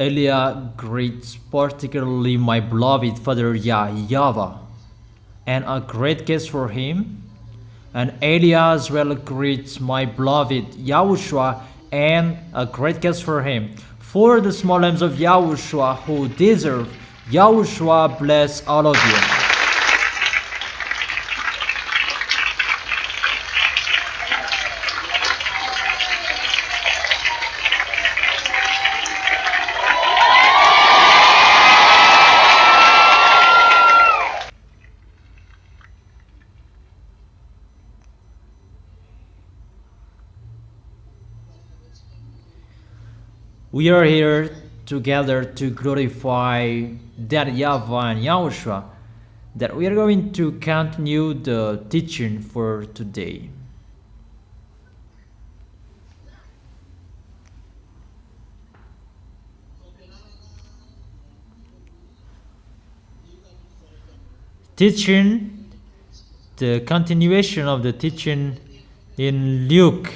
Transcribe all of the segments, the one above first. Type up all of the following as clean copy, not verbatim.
Elia greets particularly my beloved father YAHVAH, and a great kiss for him. And Elia as well greets my beloved YAHOSHUA, and a great kiss for him. For the small names of YAHOSHUA who deserve, YAHOSHUA bless all of you. We are here together to glorify that YAHVAH and YAHOSHUA, that we are going to continue the teaching for today. Teaching, the continuation of the teaching in Luke.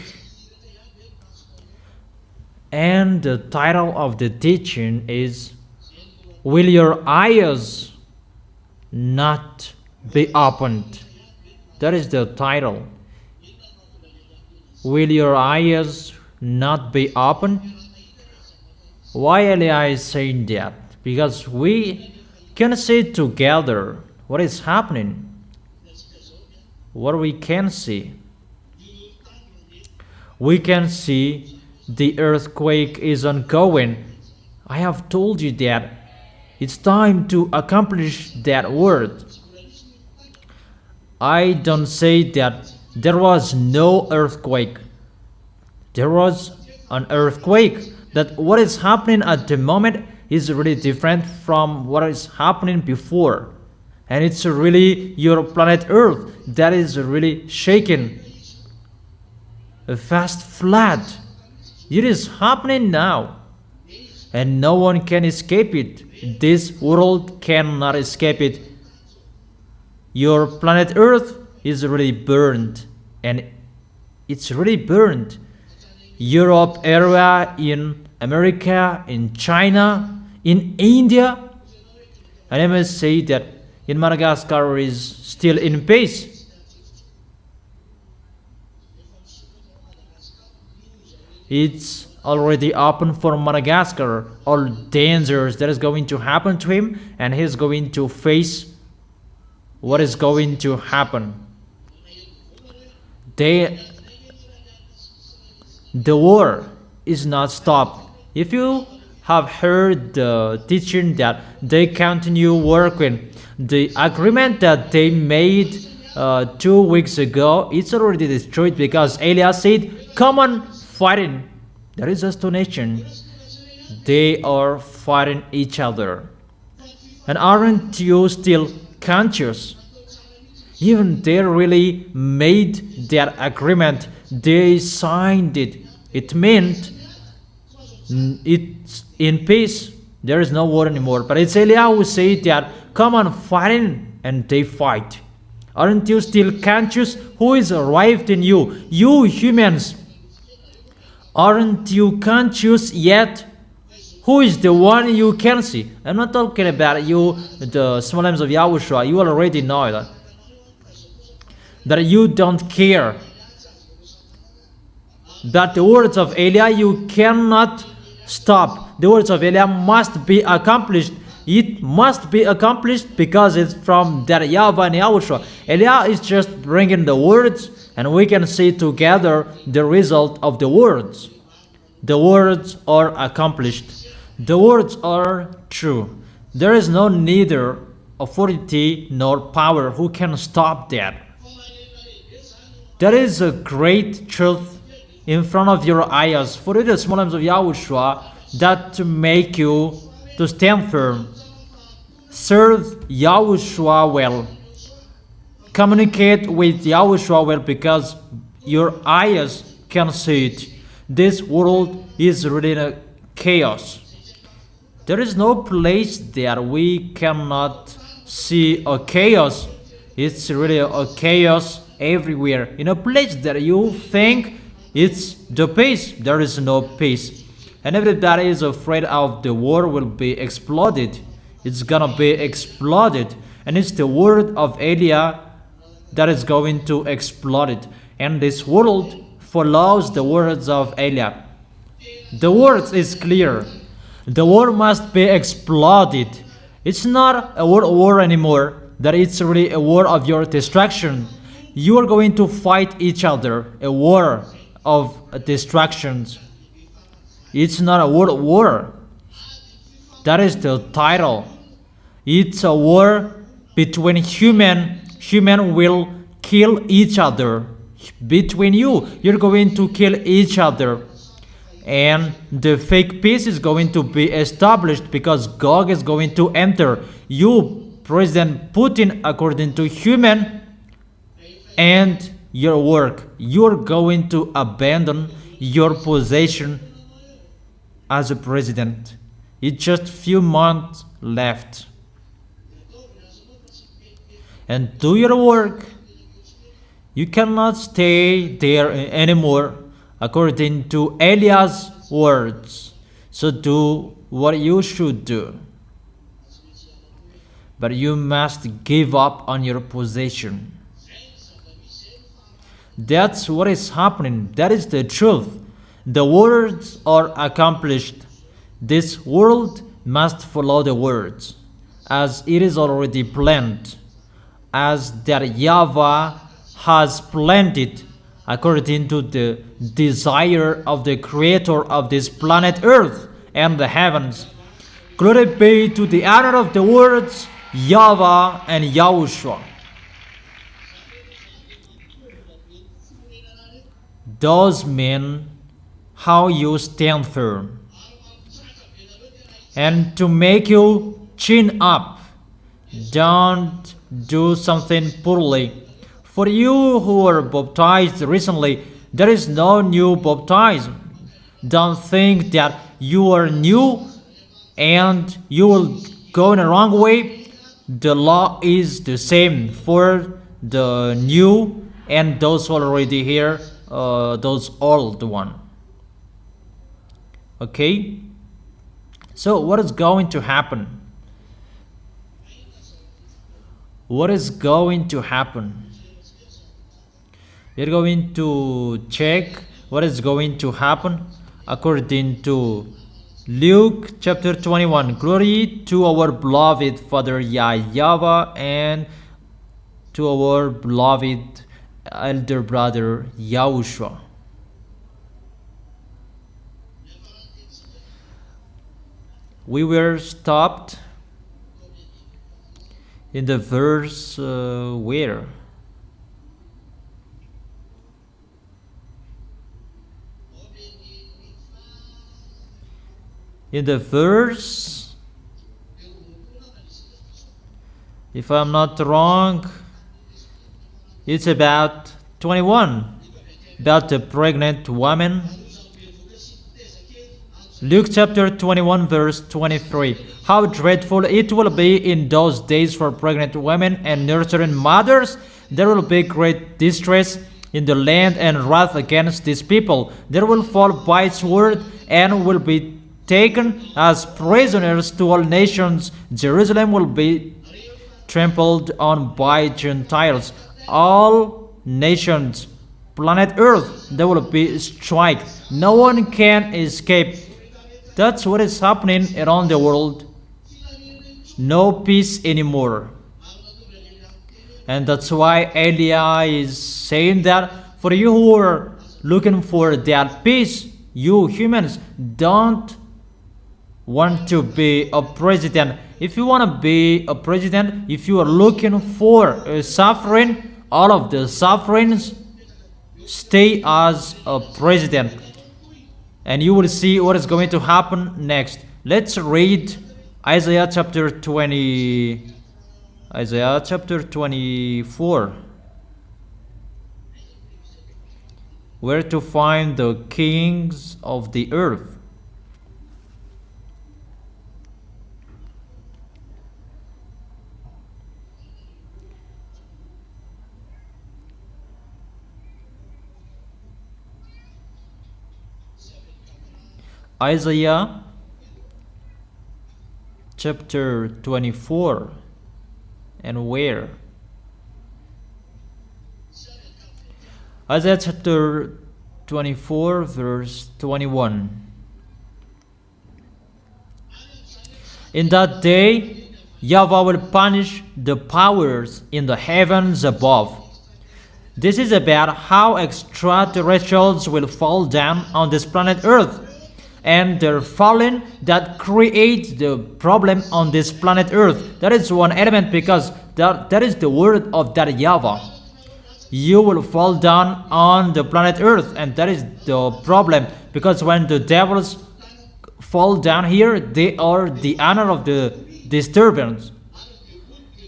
And the title of the teaching is, Will Your Eyes Not Be Opened? That is the title. Will your eyes not be opened? Why Elia is saying that? Because we can see together what is happening, what we can see. We can see the earthquake is ongoing. I have told you that it's time to accomplish that word. I don't say that there was no earthquake. There was an earthquake. That what is happening at the moment is really different from what is happening before. And it's really your planet Earth that is really shaken. A fast flood. It is happening now, and no one can escape it. This world cannot escape it. Your planet Earth is really burned, and it's really burned. Europe area, in America, in China, in India, and I must say that in Madagascar is still in peace. It's already open for Madagascar, all dangers that is going to happen to him, and he's going to face what is going to happen. The war is not stopped. If you have heard the teaching that they continue working, the agreement that they made 2 weeks ago, it's already destroyed because Elia said, come on, fighting. There is just two nations. They are fighting each other. And aren't you still conscious? Even they really made that agreement. They signed it. It meant it's in peace. There is no war anymore. But it's Elia who said that, come on, fighting, and they fight. Aren't you still conscious who is arrived in you? You humans. Aren't you conscious yet? Who is the one you can see? I'm not talking about you, the small names of YAHOSHUA. You already know that. That you don't care. That the words of Elia you cannot stop. The words of Elia must be accomplished. It must be accomplished because it's from that YAHVAH and YAHOSHUA. Elia is just bringing the words, and we can see together the result of the words. The words are accomplished. The words are true. There is no neither authority nor power who can stop that. There is a great truth in front of your eyes for the small names of YAHOSHUA that to make you to stand firm. Serve YAHOSHUA well. Communicate with YAHOSHUA well because your eyes can see it. This world is really in a chaos. There is no place that we cannot see a chaos. It's really a chaos everywhere. In a place that you think it's the peace, there is no peace. and everybody is afraid of the war will be exploded. It's gonna be exploded, and it's the word of Eliah that is going to explode it. And this world follows the words of Eliah. The word is clear. The war must be exploded. It's not a world war anymore, that it's really a war of your destruction. You are going to fight each other, a war of distractions. It's not a world war. That is the title. It's a war between human. Human will kill each other. Between you, you're going to kill each other. And the fake peace is going to be established because God is going to enter. You, President Putin, according to human and your work, you're going to abandon your position as a president. It's just few months left. And do your work. You cannot stay there anymore according to Eliah's words. So do what you should do. But you must give up on your position. That's what is happening. That is the truth. The words are accomplished. This world must follow the words, as it is already planned, as that YAHVAH has planned it according to the desire of the creator of this planet Earth and the heavens. Glory be to the honor of the words YAHVAH and YAHOSHUAH. Those mean how you stand firm. And to make you chin up, don't do something poorly. For you who were baptized recently, there is no new baptism. Don't think that you are new and you will go in the wrong way. The law is the same for the new and those already here, those old one. Okay? So what is going to happen? What is going to happen? We're going to check what is going to happen according to Luke chapter 21. Glory to our beloved Father YAHVAH and to our beloved elder brother YAHOSHUAH. We were stopped in the verse where? In the verse, if I'm not wrong, it's about 21, about the pregnant woman. Luke chapter 21 verse 23. How dreadful it will be in those days for pregnant women and nurturing mothers. There will be great distress in the land and wrath against these people. There will fall by sword and will be taken as prisoners to all nations. Jerusalem will be trampled on by Gentiles. All nations, planet Earth, they will be struck. No one can escape. That's what is happening around the world. No peace anymore. And that's why Eliah is saying that for you who are looking for that peace, you humans don't want to be a president. If you want to be a president, if you are looking for a suffering, all of the sufferings, stay as a president. And you will see what is going to happen next. Let's read Isaiah chapter 20. Isaiah chapter 24. Where to find the kings of the earth. Isaiah chapter 24. And where? Isaiah chapter 24 verse 21. In that day, YAHVAH will punish the powers in the heavens above. This is about how extraterrestrials will fall down on this planet Earth, and their falling that creates the problem on this planet Earth. That is one element, because that is the word of that YAHVAH. You will fall down on the planet Earth, and that is the problem, because when the devils fall down here, they are the honor of the disturbance.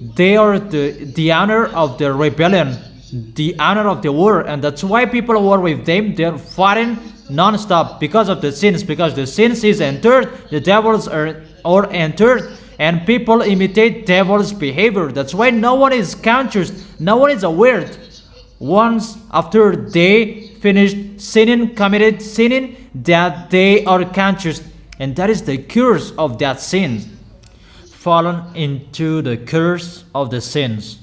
They are the honor of the rebellion, the honor of the war, and that's why people who are with them, they're fighting non-stop because of the sins, because the sins is entered, the devils are entered, and people imitate devils' behavior. That's why no one is conscious, no one is aware. Once after they finished sinning, committed sinning, that they are conscious, and that is the curse of that sin, fallen into the curse of the sins.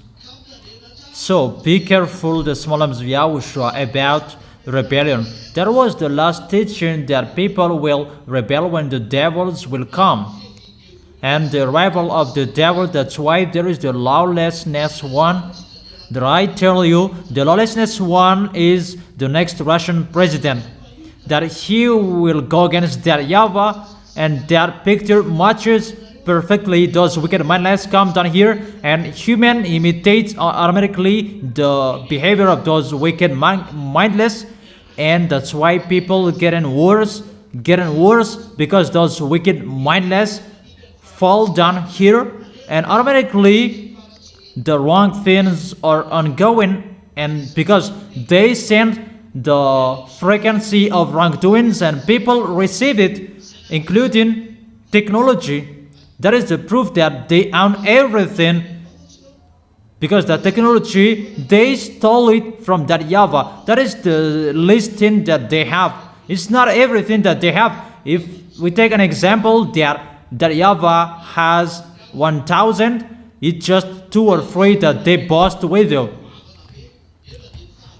So be careful, the small arms of Yahushua, about rebellion. That was the last teaching, that people will rebel when the devils will come. And the arrival of the devil, that's why there is the lawlessness one. That I tell you, the lawlessness one is the next Russian president. That he will go against that YAHVAH, and that picture matches perfectly. Those wicked mindless come down here, and human imitates automatically the behavior of those wicked mindless, and that's why people getting worse, because those wicked mindless fall down here, and automatically the wrong things are ongoing, and because they send the frequency of wrongdoings and people receive it, including technology. That is the proof that they own everything, because the technology, they stole it from that YAHVAH. That is the least thing that they have. It's not everything that they have. If we take an example, that YAHVAH has 1,000, it's just 2 or 3 that they boast with you.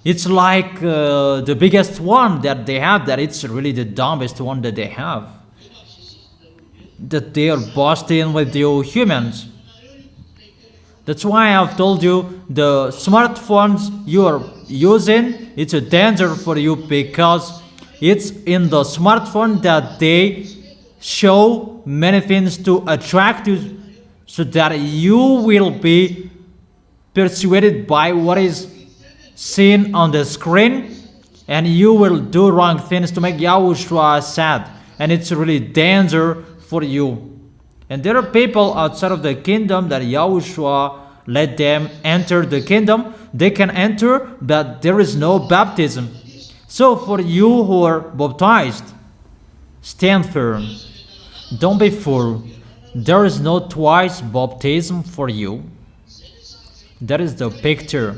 It's like the biggest one that they have, that it's really the dumbest one that they have, that they are boasting with you humans. That's why I've told you, the smartphones you are using, it's a danger for you, because it's in the smartphone that they show many things to attract you, so that you will be persuaded by what is seen on the screen, and you will do wrong things to make Yahushua sad, and it's really danger for you. And there are people outside of the kingdom that Yahushua let them enter the kingdom. They can enter, but there is no baptism. So for you who are baptized, stand firm. Don't be fooled. There is no twice baptism for you. That is the picture.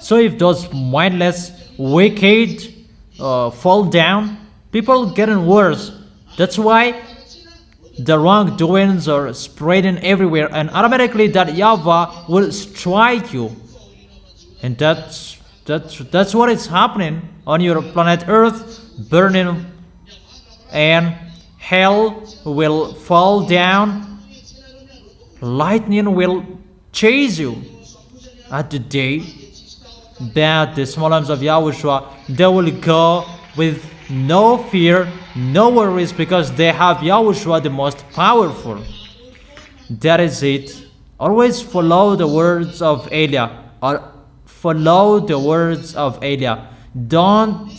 So if those mindless, wicked fall down, people getting worse. That's why the wrongdoings are spreading everywhere, and automatically that YAHVAH will strike you. And that's what is happening on your planet Earth, burning, and hell will fall down. Lightning will chase you at the day. But the small arms of Yahushua, they will go with no fear, no worries, because they have Yahushua, the most powerful. That is it. Always follow the words of Elia, or follow the words of Elia. Don't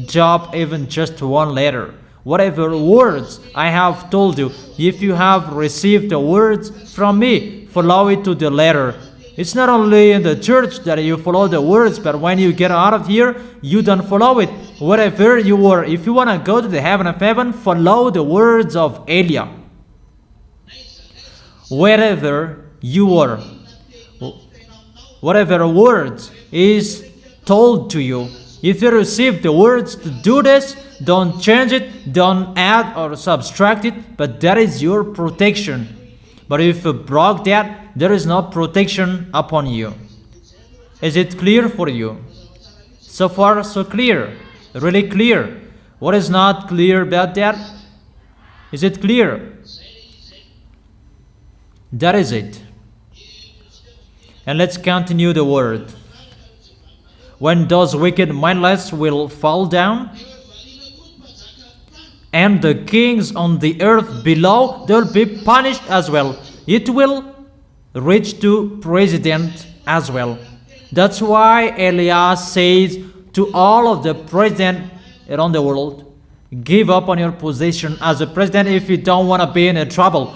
drop even just one letter. Whatever words I have told you, if you have received the words from me, follow it to the letter. It's not only in the church that you follow the words, but when you get out of here, you don't follow it. Whatever you are, if you want to go to the heaven of heaven, follow the words of Elia. Wherever you are, whatever words is told to you, If you receive the words to do this, don't change it, don't add or subtract it, but that is your protection. But if you broke that, there is no protection upon you. Is it clear for you? So far, so clear, really clear. What is not clear about that? Is it clear? That is it. And let's continue the word. When those wicked mindless will fall down, and the kings on the earth below, they will be punished as well. It will reach to president as well. That's why Elias says to all of the president around the world, give up on your position as a president if you don't want to be in trouble.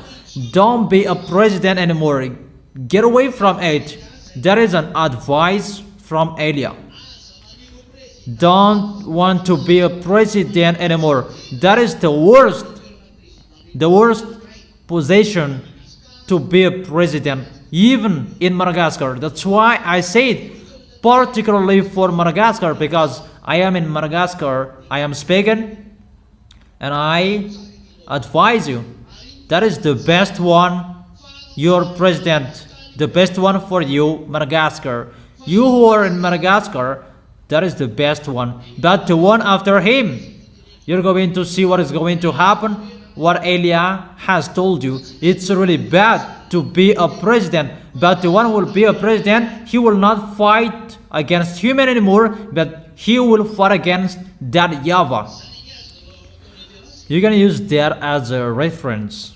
Don't be a president anymore. Get away from it. That is an advice from Elias. Don't want to be a president anymore. That is the worst position to be a president, even in Madagascar. That's why I said, particularly for Madagascar, because I am in Madagascar, I am speaking, and I advise you, that is the best one, your president, the best one for you, Madagascar. You who are in Madagascar, that is the best one. But the one after him, you're going to see what is going to happen. What Elias has told you, it's really bad to be a president. But the one who will be a president, he will not fight against human anymore, but he will fight against that YAHVAH. You can use that as a reference.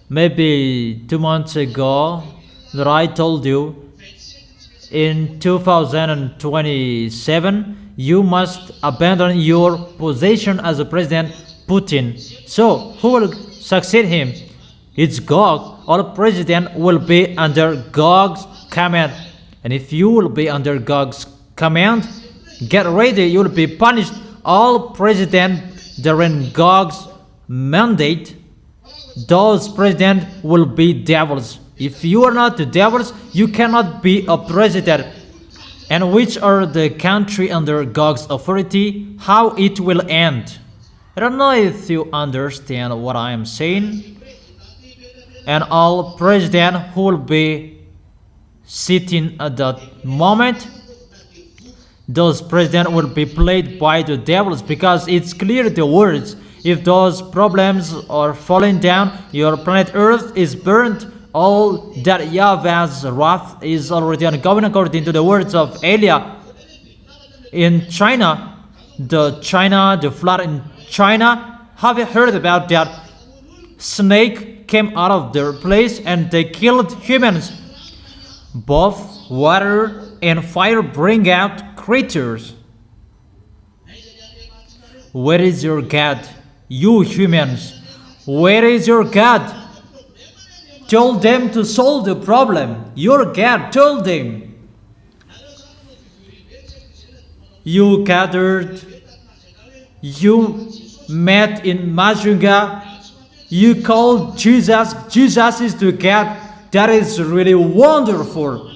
Maybe 2 months ago that I told you, in 2027, you must abandon your position as a president, Putin. So, who will succeed him? It's Gog. All president will be under Gog's command. And if you will be under Gog's command, get ready, you will be punished. All president during Gog's mandate, those president will be devils. If you are not the devils, you cannot be a president. And which are the country under Gog's authority, how it will end. I don't know if you understand what I am saying. And all president who will be sitting at that moment, those president will be played by the devils, because it's clear the words. If those problems are falling down, your planet Earth is burned. All that YAHVAH's wrath is already ongoing according to the words of Elias. In China, the flood in China, have you heard about that? Snake came out of their place and they killed humans. Both water and fire bring out creatures. Where is your God? You humans, where is your God? Told them to solve the problem. Your God told them. You gathered, you met in Majunga, you called Jesus. Jesus is the God. That is really wonderful.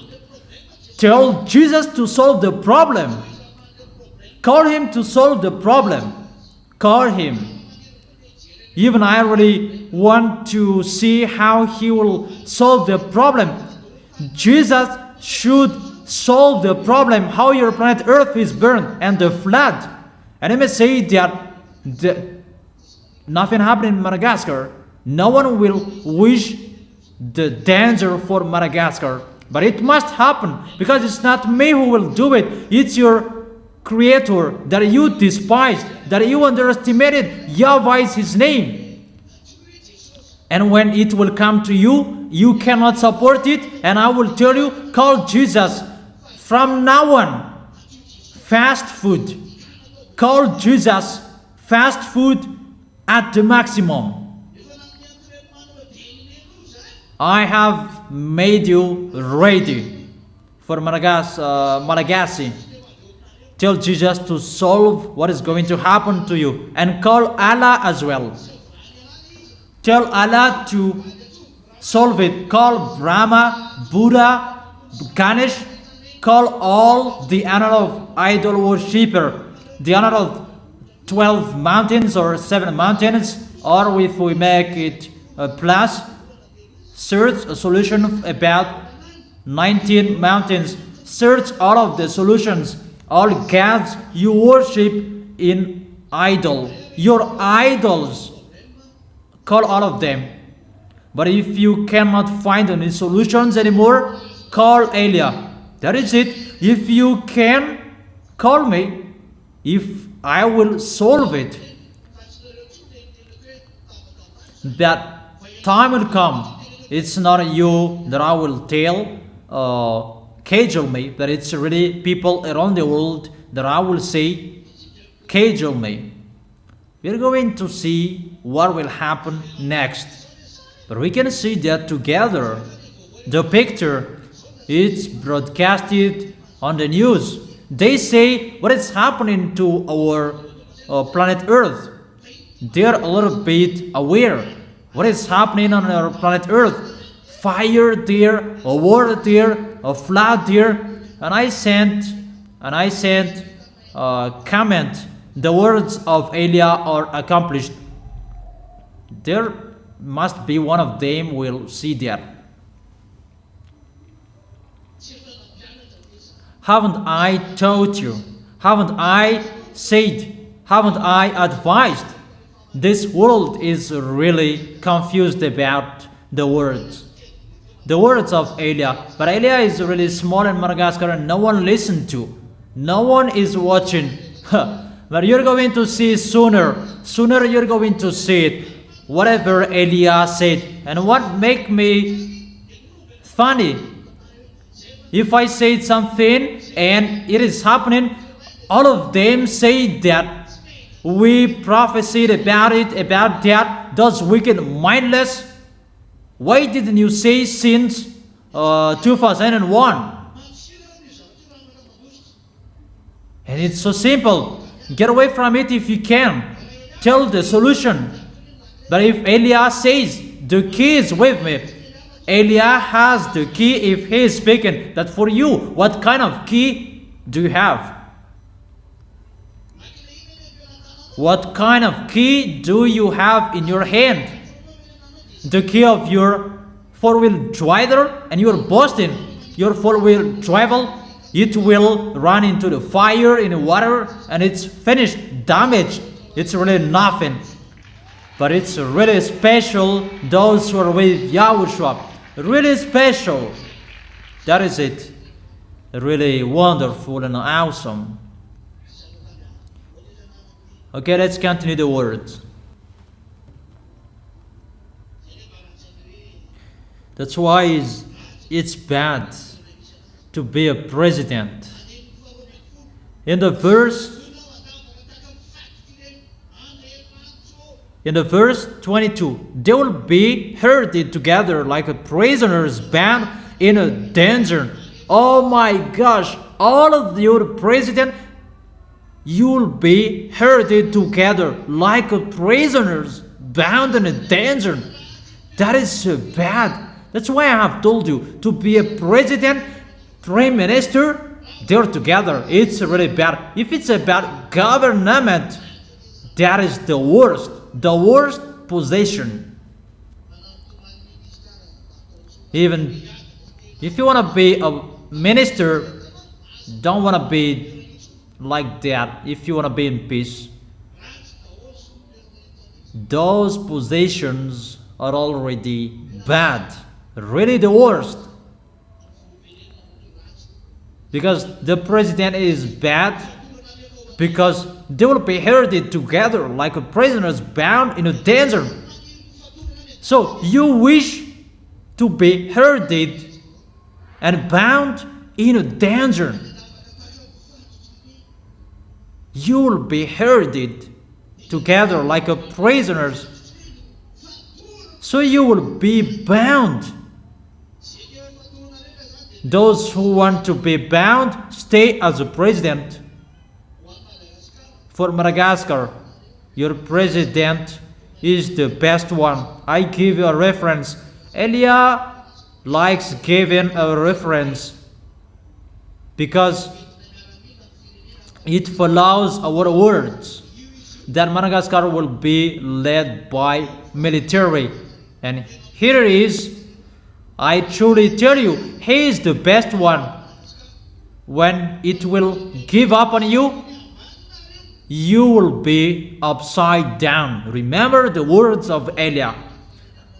Tell Jesus to solve the problem. Call him to solve the problem. Call him. Even I really want to see how he will solve the problem. Jesus should solve the problem, how your planet Earth is burned and the flood. And I may say that nothing happened in Madagascar. No one will wish the danger for Madagascar. But it must happen, because it's not me who will do it. It's your Creator that you despised, that you underestimated. YAHVAH is his name. And when it will come to you, you cannot support it. And I will tell you, call Jesus. From now on, fast food. Call Jesus. Fast food at the maximum. I have made you ready for Malagasy. Tell Jesus to solve what is going to happen to you. And call Allah as well. Tell Allah to solve it. Call Brahma, Buddha, Ganesh. call all the another idol worshipper, the another 12 mountains or 7 mountains, or if we make it a plus, search a solution about 19 mountains. Search all of the solutions, all gods you worship in idol, your idols. Call all of them. But if you cannot find any solutions anymore, call Elia. That is it. If you can, call me. If I will solve it. That time will come. It's not you that I will tell, cajole me, but it's really people around the world that I will say, cajole me. We're going to see what will happen next. But we can see that together. The picture is broadcasted on the news. They say what is happening to our planet Earth. They're a little bit aware what is happening on our planet Earth. Fire there, a war there, a flood there, and I sent comment. The words of Elia are accomplished. There must be one of them will see that. Haven't I taught you? Haven't I said? Haven't I advised? This world is really confused about the words of Elia. But Elia is really small in Madagascar and no one listened to. No one is watching. But you're going to see sooner you're going to see it. Whatever Elia said. And what make me funny, if I say something and it is happening, all of them say that we prophesied about it, about that, those wicked, mindless. Why didn't you say since 2001? And it's so simple. Get away from it if you can. Tell the solution. But if Elia says, the key is with me, Elia has the key if he is speaking. That for you, what kind of key do you have? What kind of key do you have in your hand? The key of your four-wheel driver, and you're boasting your four-wheel driver, it will run into the fire, in the water, and it's finished, damaged. It's really nothing. But it's really special, those who are with Yahushua. Really special. That is it. Really wonderful and awesome. Okay, let's continue the words. That's why it's bad to be a president. In the verse 22, they will be herded together like a prisoners bound in a dungeon. Oh my gosh, all of you president, you'll be herded together like a prisoners bound in a dungeon. That is so bad. That's why I have told you, to be a president, prime minister, they're together. It's really bad. If it's about government, that is the worst position. Even if you want to be a minister, don't want to be like that. If you want to be in peace, those positions are already bad. Really the worst. Because the president is bad, because they will be herded together like a prisoners bound in a dungeon. So you wish to be herded and bound in a dungeon. You will be herded together like a prisoners. So you will be bound. Those who want to be bound, stay as a president. For Madagascar, your president is the best one. I give you a reference. Elia likes giving a reference because it follows our words that Madagascar will be led by military. And here it is, I truly tell you, he is the best one. When it will give up on you, you will be upside down. Remember the words of Elia.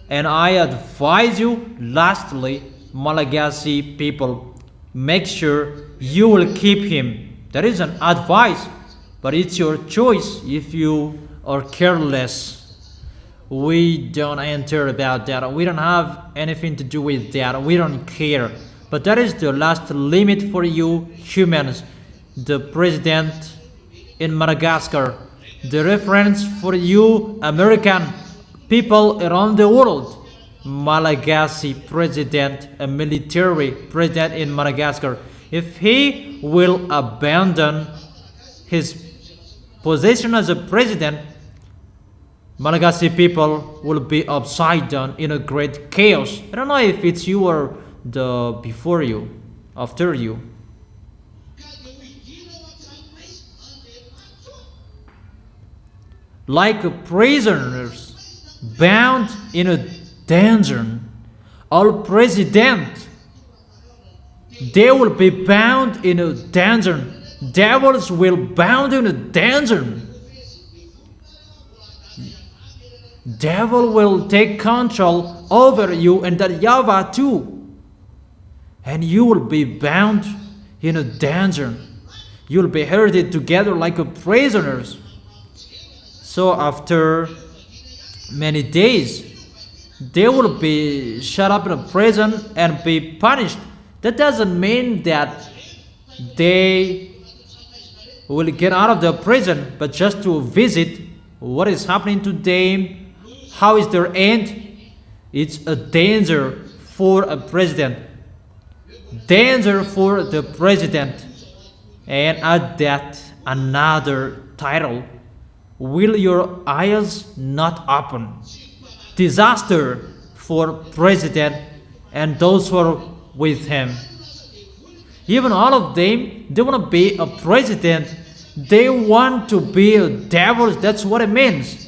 And I advise you, lastly, Malagasy people, make sure you will keep him. That is an advice, but it's your choice if you are careless. We don't enter about that. We don't have anything to do with that. We don't care. But that is the last limit for you humans. The president in Madagascar. The reference for you American people around the world. Malagasy president, a military president in Madagascar. If he will abandon his position as a president, Malagasy people will be upside down in a great chaos. I don't know if it's you or the before you, after you. Like prisoners bound in a dungeon, all president, they will be bound in a dungeon. Devils will bound in a dungeon. Devil will take control over you and that YAHVAH too. And you will be bound in a dungeon. You will be herded together like a prisoners. So after many days, they will be shut up in a prison and be punished. That doesn't mean that they will get out of the prison, but just to visit what is happening to them, how is their end. It's a danger for a president. Danger for the president. And add that another title. Will your eyes not open? Disaster for president and those who are with him. Even all of them, they want to be a president. They want to be a devil. That's what it means.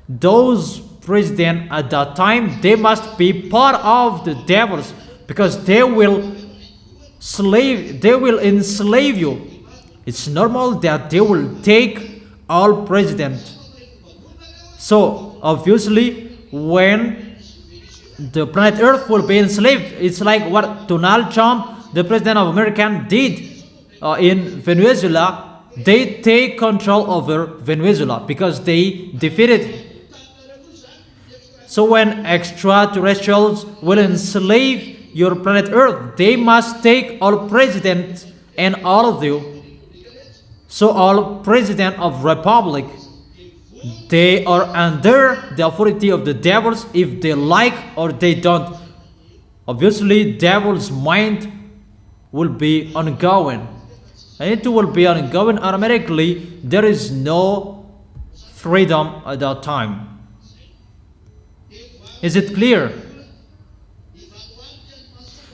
Those presidents at that time, they must be part of the devils because they will enslave you. It's normal that they will take all presidents. So obviously, when the planet Earth will be enslaved, it's like what Donald Trump, the president of America, did in Venezuela. They take control over Venezuela because they defeated him. So when extraterrestrials will enslave your planet Earth, they must take all presidents and all of you. So all president of republic, they are under the authority of the devils if they like or they don't. Obviously, devil's mind will be ongoing. And it will be ongoing automatically. There is no freedom at that time. Is it clear?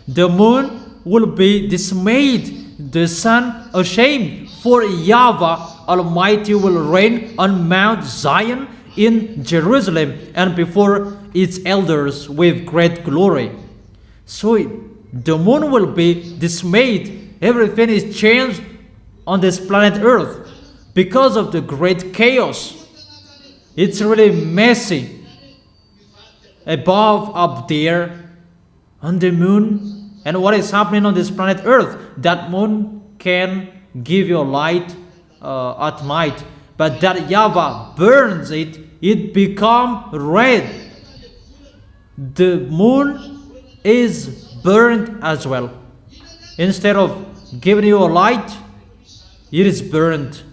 The moon will be dismayed, the sun ashamed, for YAHVAH Almighty will reign on Mount Zion in Jerusalem and before its elders with great glory. So the moon will be dismayed. Everything is changed on this planet Earth because of the great chaos. It's really messy. Above, up there, on the moon, and what is happening on this planet Earth. That moon can give you light at night, but that YAHVAH burns it, it becomes red. The moon is burned as well. Instead of giving you a light, it is burned.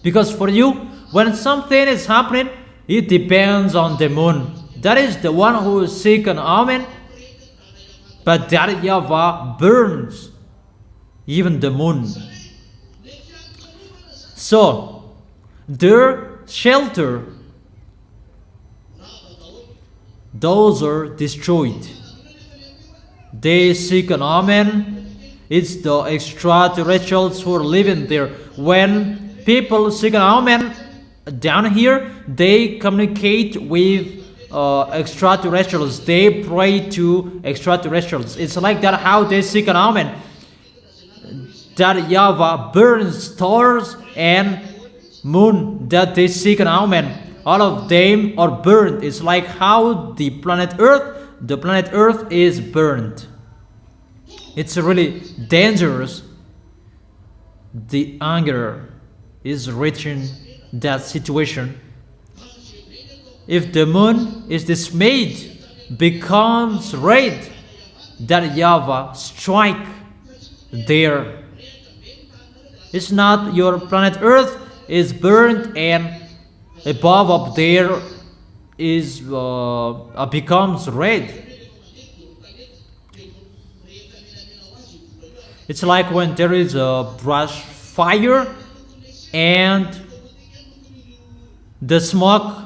Because for you, when something is happening, it depends on the moon. That is the one who is sick and amen. But that YAHVAH burns even the moon. So, their shelter, those are destroyed. They seek an omen. It's the extraterrestrials who are living there. When people seek an omen down here, they communicate with extraterrestrials. They pray to extraterrestrials. It's like that how they seek an omen. That YAHVAH burns stars and moon that they seek an omen. All of them are burned. It's like how the planet Earth is burned. It's really dangerous. The anger is reaching that situation. If the moon is dismayed, becomes red, that YAHVAH strike there. It's not your planet Earth is burned and above up there is becomes red. It's like when there is a brush fire and the smoke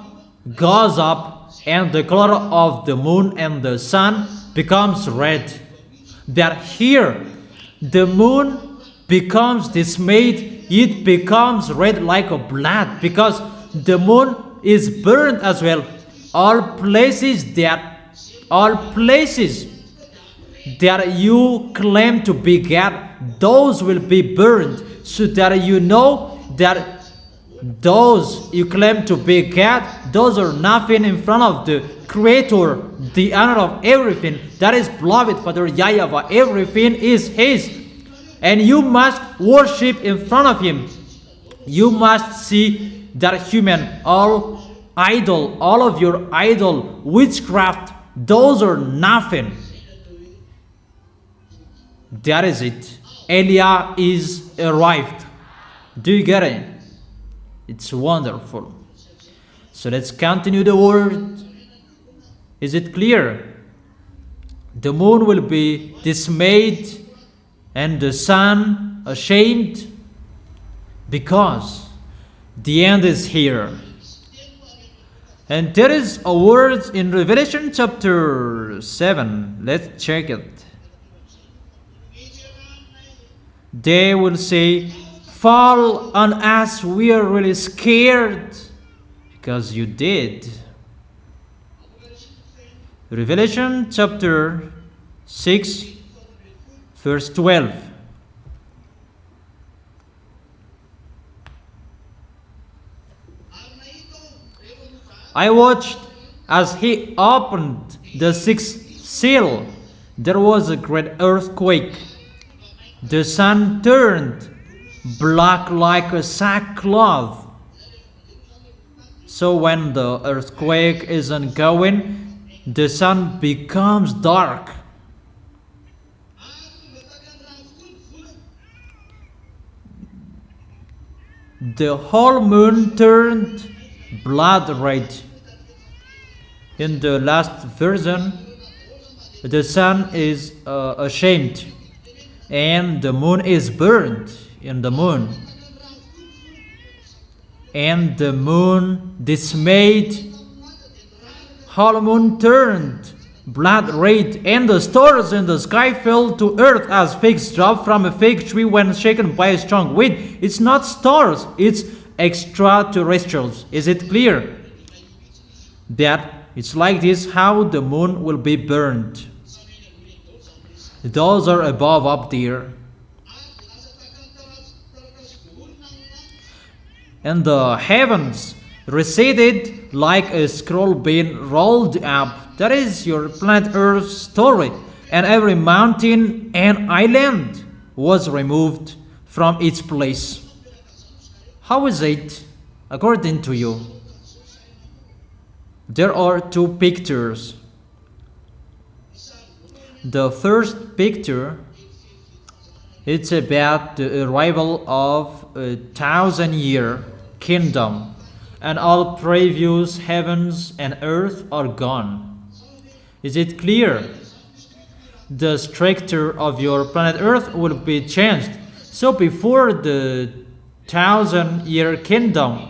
goes up and the color of the moon and the sun becomes red. That here the moon becomes dismayed, it becomes red like a blood because the moon is burned as well. All places that you claim to be God, those will be burned, so that you know that those you claim to be God, those are nothing in front of the Creator, the owner of everything. That is beloved Father YAHVAH. Everything is His. And you must worship in front of Him. You must see that human, all of your idol, witchcraft, those are nothing. That is it. Elia is arrived. Do you get it? It's wonderful. So let's continue the word. Is it clear? The moon will be dismayed and the sun ashamed because the end is here. And there is a word in Revelation chapter 7. Let's check it. They will say, fall on us, we are really scared, because you did. Revelation chapter 6, verse 12. I watched as he opened the sixth seal. There was a great earthquake. The sun turned black like a sackcloth. So when the earthquake is ongoing, the sun becomes dark. The whole moon turned blood red. In the last version, the sun is ashamed, and the moon is burned in the moon. And the moon dismayed, whole moon turned blood red, and the stars in the sky fell to earth as figs drop from a fig tree when shaken by a strong wind. It's not stars, it's extraterrestrials. Is it clear? That it's like this how the moon will be burned. Those are above up there. And the heavens receded like a scroll being rolled up. That is your planet Earth's story. And every mountain and island was removed from its place. How is it according to you? There are two pictures. The first picture, it's about the arrival of a 1,000-year kingdom, and all previous heavens and earth are gone. Is it clear? The structure of your planet Earth will be changed. So before the 1,000-year kingdom,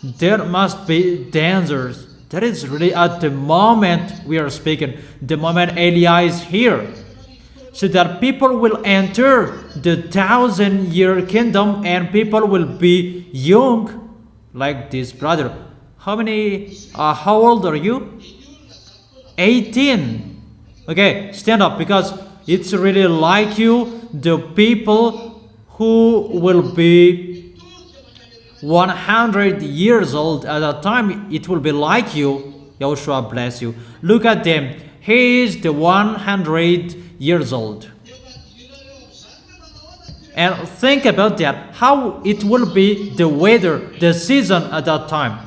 there must be dangers. That is really at the moment we are speaking, the moment Eliah is here. So that people will enter the 1,000-year kingdom and people will be young like this brother. How old are you? 18. Okay, stand up because it's really like you, the people who will be 100 years old at that time, it will be like you. Yahushua bless you. Look at them. He is the 100 years old. And think about that, how it will be the weather, the season at that time.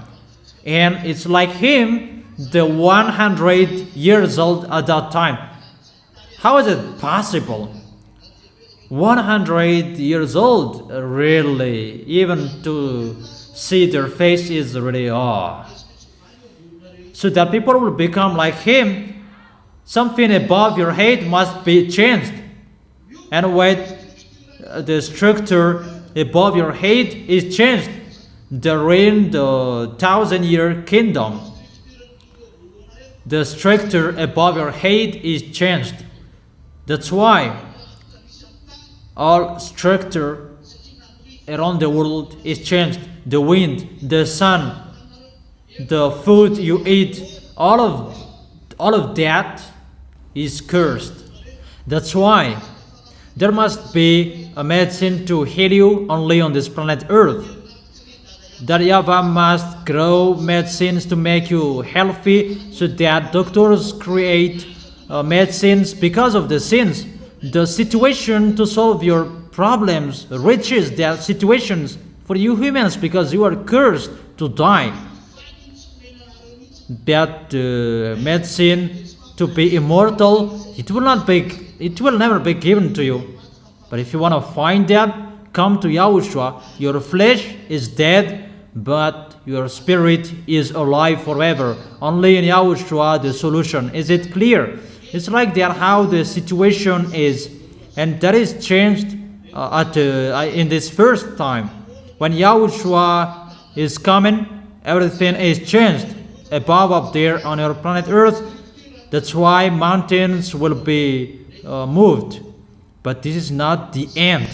And it's like him, the 100 years old at that time. How is it possible? 100 years old, really, even to see their face is really So that people will become like him, something above your head must be changed. And when the structure above your head is changed, during the 1,000-year kingdom, the structure above your head is changed. That's why all structure around the world is changed. The wind, the sun, the food you eat, all of that is cursed. That's why there must be a medicine to heal you only on this planet Earth. That YAHVAH must grow medicines to make you healthy, so that doctors create medicines because of the sins. The situation to solve your problems reaches that situations for you humans because you are cursed to die. That medicine to be immortal, it will never be given to you. But if you want to find that, come to Yahushua. Your flesh is dead, but your spirit is alive forever. Only in Yahushua the solution. Is it clear? It's like that how the situation is, and that is changed in this first time. When Yahushua is coming, everything is changed above up there on your planet Earth. That's why mountains will be moved. But this is not the end.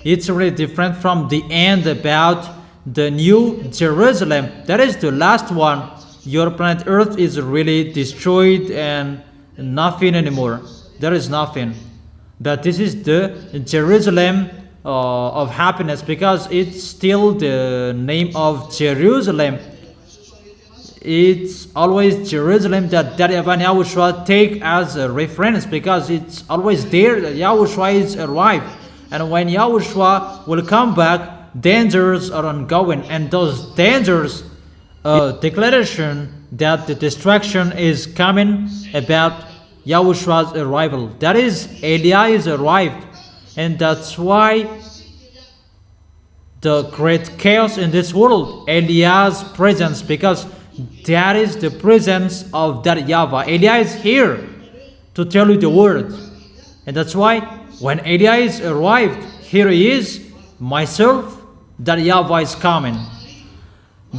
It's really different from the end about the new Jerusalem. That is the last one. Your planet Earth is really destroyed and nothing anymore. There is nothing. But this is the Jerusalem of happiness, because it's still the name of Jerusalem. It's always Jerusalem that YAHVAH and Yahushua take as a reference, because it's always there that Yahushua is arrived. And when Yahushua will come back, dangers are ongoing, and those dangers, declaration that the destruction is coming about Yahushua's arrival. That is, Eliah is arrived, and that's why the great chaos in this world, Eliah's presence, because that is the presence of that YAHVAH. Eliah is here to tell you the word, and that's why when Eliah is arrived, here he is, myself, that YAHVAH is coming.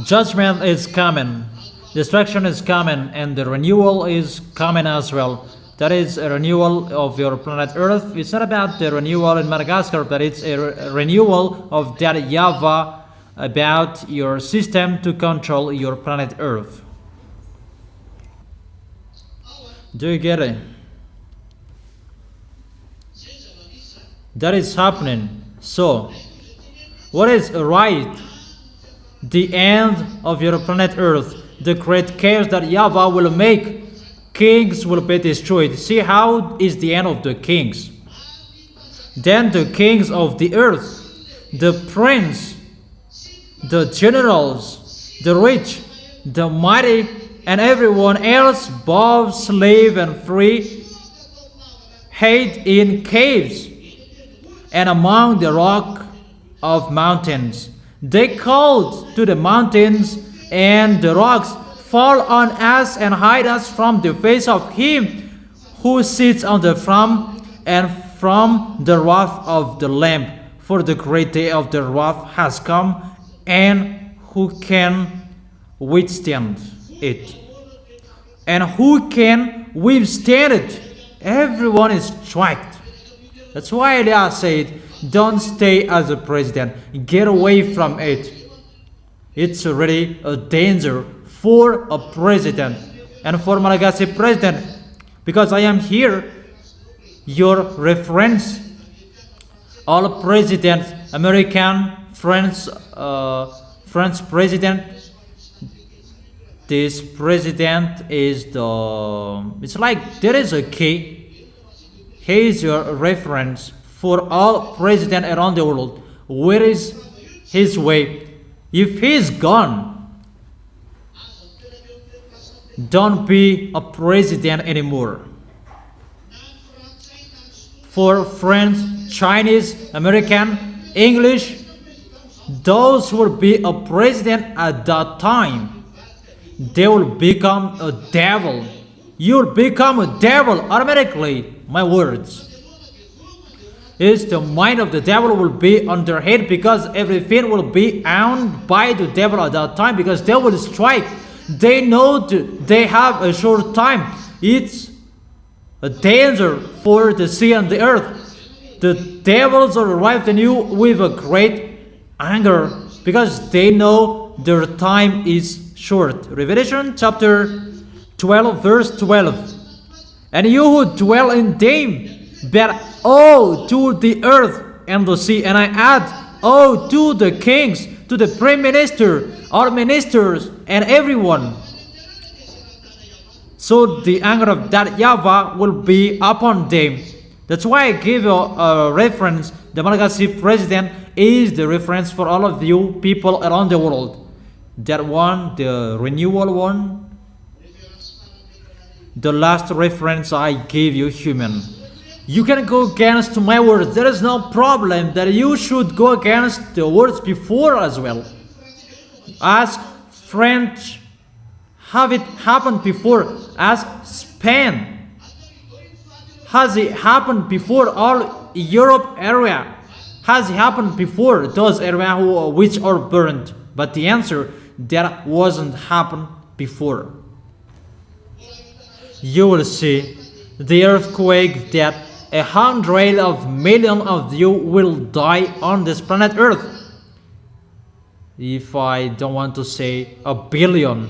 Judgment is coming, destruction is coming, and the renewal is coming as well. That is a renewal of your planet Earth. It's not about the renewal in Madagascar, but it's a renewal of that YAHVAH about your system to control your planet Earth. Do you get it? That is happening. So, what is right? The end of your planet Earth, the great chaos that YAHVAH will make. Kings will be destroyed. See how is the end of the kings. Then the kings of the earth, the prince, the generals, the rich, the mighty, and everyone else, both slave and free, hid in caves and among the rock of mountains. They called to the mountains and the rocks, fall on us and hide us from the face of him who sits on the throne and from the wrath of the Lamb. For the great day of the wrath has come, and who can withstand? it. And who can withstand it? Everyone is striked. That's why Eliah said, don't stay as a president. Get away from it. It's already a danger for a president and for Malagasy president, because I am here, your reference. All presidents, American, French president. This president is it's like there is a key. He is your reference for all presidents around the world. Where is his way? If he is gone, don't be a president anymore. For French, Chinese, American, English, those who will be a president at that time, they will become a devil. You'll become a devil automatically, my words. Is the mind of the devil will be on their head, because everything will be owned by the devil at that time, because they will strike. They know they have a short time. It's a danger for the sea and the earth. The devils will arrive on you with a great anger, because they know their time is short. Revelation chapter 12 verse 12. And you who dwell in them, bear all to the earth and the sea. And I add, all to the kings, to the prime minister, our ministers, and everyone. So the anger of that YAHVAH will be upon them. That's why I give a reference. The Malagasy president is the reference for all of you people around the world. That one, the renewal one. The last reference I gave you, human. You can go against my words. There is no problem that you should go against the words before as well. Ask French. Have it happened before? Ask Spain. Has it happened before all Europe area? Has it happened before those areas which are burned? But the answer, that wasn't happened before. You will see the earthquake that 100 million of you will die on this planet Earth. If I don't want to say a billion,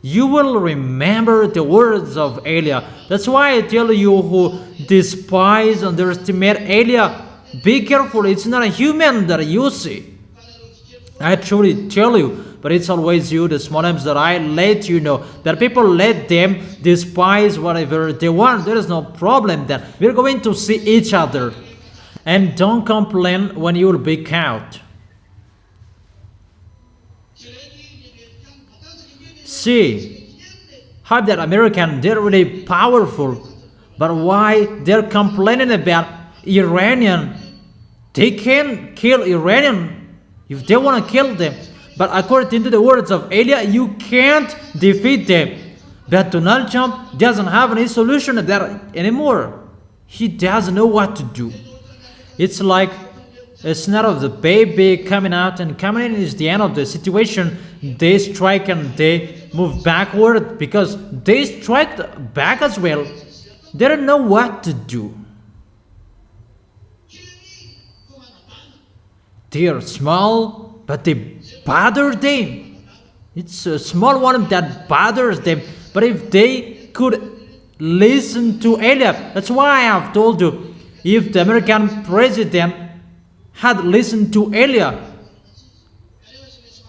you will remember the words of Eliah. That's why I tell you who despise, underestimate Eliah, be careful. It's not a human that you see. I truly tell you, but it's always you, the small names that I let you know, that people let them despise whatever they want. There is no problem that we're going to see each other. And don't complain when you will be caught. See, how that American, they're really powerful, but why they're complaining about Iranian? They can kill Iranian if they want to kill them. But according to the words of Eliah, you can't defeat them. But Donald Trump doesn't have any solution to that anymore. He doesn't know what to do. It's like a snot of the baby coming out, and coming in is the end of the situation. They strike and they move backward because they strike back as well. They don't know what to do. They are small, but they bother them. It's a small one that bothers them. But if they could listen to Eliah, that's why I have told you, if the American president had listened to Eliah,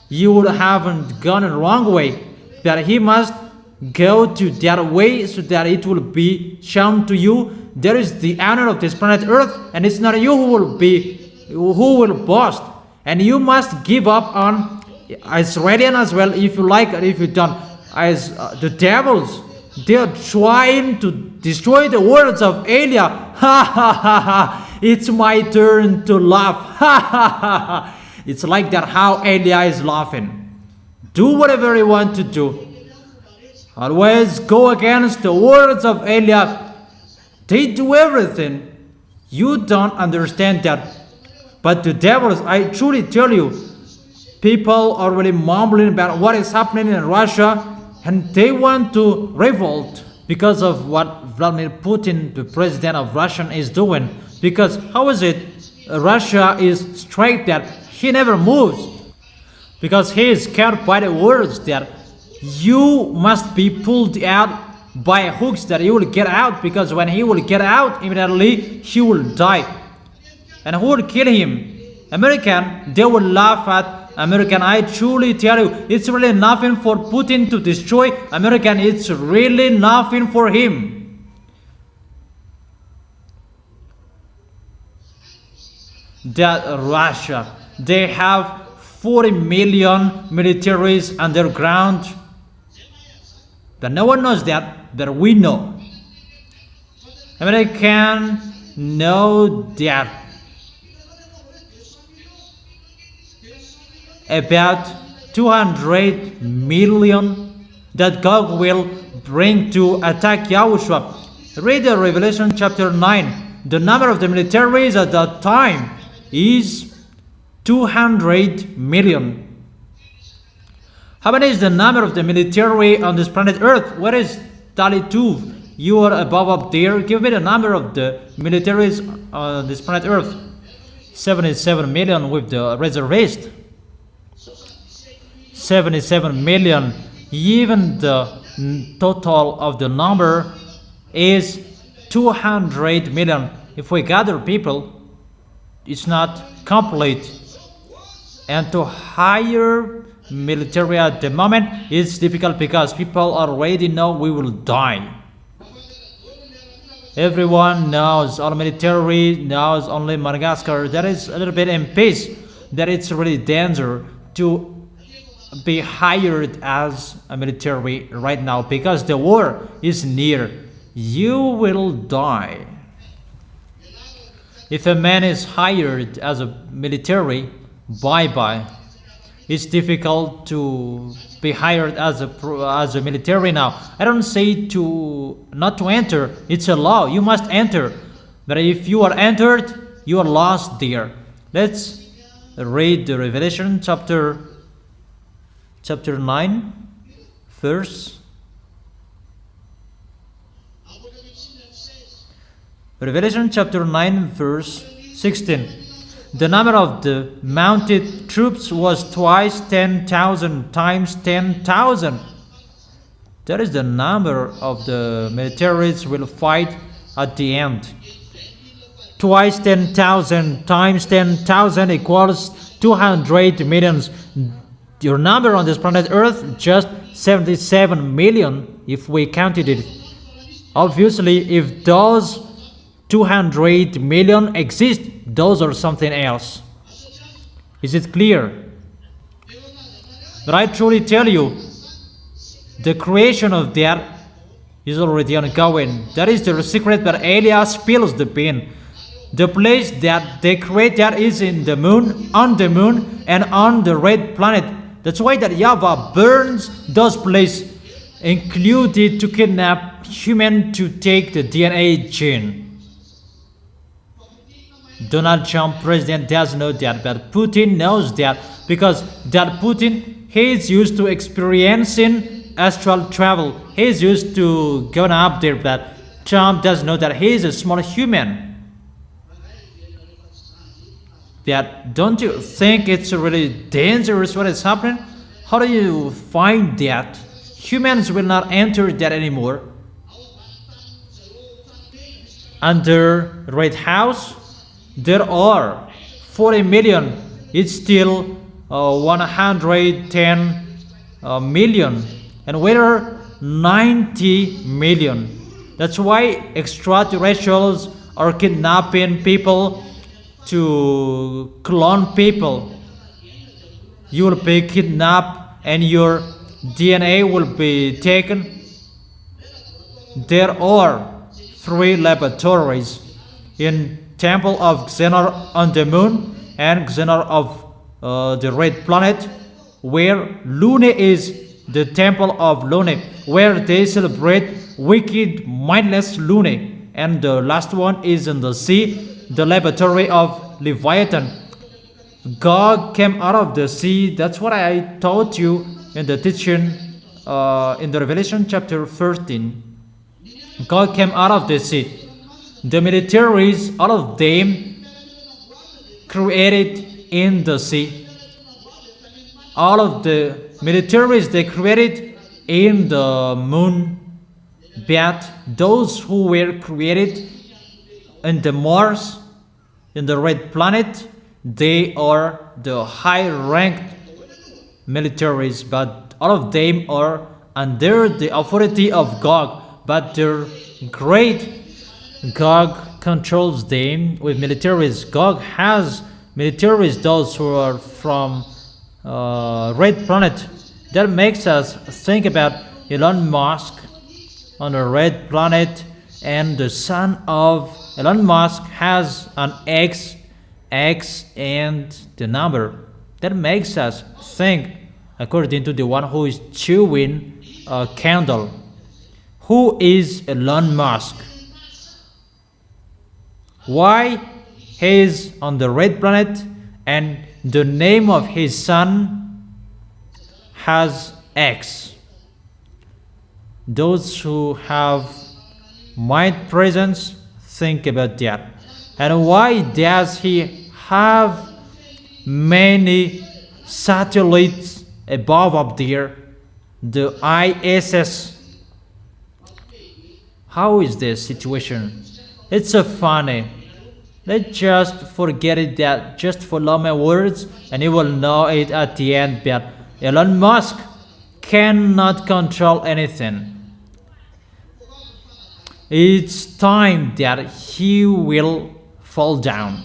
you would haven't gone the wrong way. That he must go to that way so that it will be shown to you. There is the honor of this planet Earth, and it's not you who will boast. And you must give up on Israelian as well, if you like it, if you don't. As the devils, they are trying to destroy the words of Eliah. Ha ha ha ha! It's my turn to laugh. Ha ha ha ha! It's like that how Eliah is laughing. Do whatever you want to do. Always go against the words of Eliah. They do everything. You don't understand that. But the devils, I truly tell you, people are really mumbling about what is happening in Russia, And they want to revolt because of what Vladimir Putin, the president of Russia, is doing. Because how is it Russia is straight that he never moves? Because he is scared by the words that you must be pulled out by hooks, that you will get out, because when he will get out, immediately he will die. And who will kill him? American. They will laugh at American. I truly tell you, it's really nothing for Putin to destroy American. It's really nothing for him. That Russia, they have 40 million militaries underground. But no one knows that, but we know. American know that about 200 million that God will bring to attack Yahushua. Read the Revelation chapter 9. The number of the militaries at that time is 200 million. How many is the number of the military on this planet Earth? Where is Talitu? You are above up there. Give me the number of the militaries on this planet Earth. 77 million with the reservist. 77 million. Even the total of the number is 200 million. If we gather people, it's not complete. And to hire military at the moment is difficult because people already know we will die. Everyone knows, all military knows only Madagascar. That is a little bit in peace. That it's really danger to be hired as a military right now because the war is near. You will die. If a man is hired as a military, bye-bye. It's difficult to be hired as a military now. I don't say to not to enter. It's a law. You must enter. But if you are entered, you are lost there. Let's read the Revelation chapter 9, verse. Revelation chapter 9, verse 16. The number of the mounted troops was twice 10,000 times 10,000. That is the number of the militaries will fight at the end. Twice 10,000 times 10,000 equals 200 millions. Your number on this planet Earth just 77 million if we counted it. Obviously, if those 200 million exist, those are something else. Is it clear? But I truly tell you, the creation of that is already ongoing. That is the secret, but Elias spills the bean. The place that they create that is in the moon, on the moon, and on the red planet. That's why that YAHVAH burns those places, included to kidnap human to take the DNA gene. Donald Trump, president, doesn't know that, but Putin knows that because that Putin, he is used to experiencing astral travel. He is used to going up there, but Trump doesn't know that he is a small human. That don't you think it's really dangerous what is happening? How do you find that? Humans will not enter that anymore. Under Red House, there are 40 million. It's still 110 million. And we're 90 million. That's why extraterrestrials are kidnapping people to clone people. You will be kidnapped and your DNA will be taken. There are 3 laboratories in Temple of Xenar on the moon and Xenar of the red planet, where Lune is the temple of Lune, where they celebrate wicked, mindless Lune. And the last one is in the sea, the laboratory of Leviathan. God came out of the sea. That's what I taught you in the teaching in the Revelation chapter 13, God came out of the sea. The militaries, all of them created in the sea. All of the militaries they created in the moon, but those who were created in the Mars, in the red planet, they are the high-ranked militaries, but all of them are under the authority of God. But their great God controls them with militaries. God has militaries, those who are from red planet. That makes us think about Elon Musk on a red planet, and the son of Elon Musk has an X and the number. That makes us think according to the one who is chewing a candle. Who is Elon Musk? Why he is on the red planet and the name of his son has X? Those who have mind presence think about that. And why does he have many satellites above up there? The ISS. How is this situation? It's so funny. Let's just forget it, that just follow my words and you will know it at the end. But Elon Musk cannot control anything. It's time that he will fall down.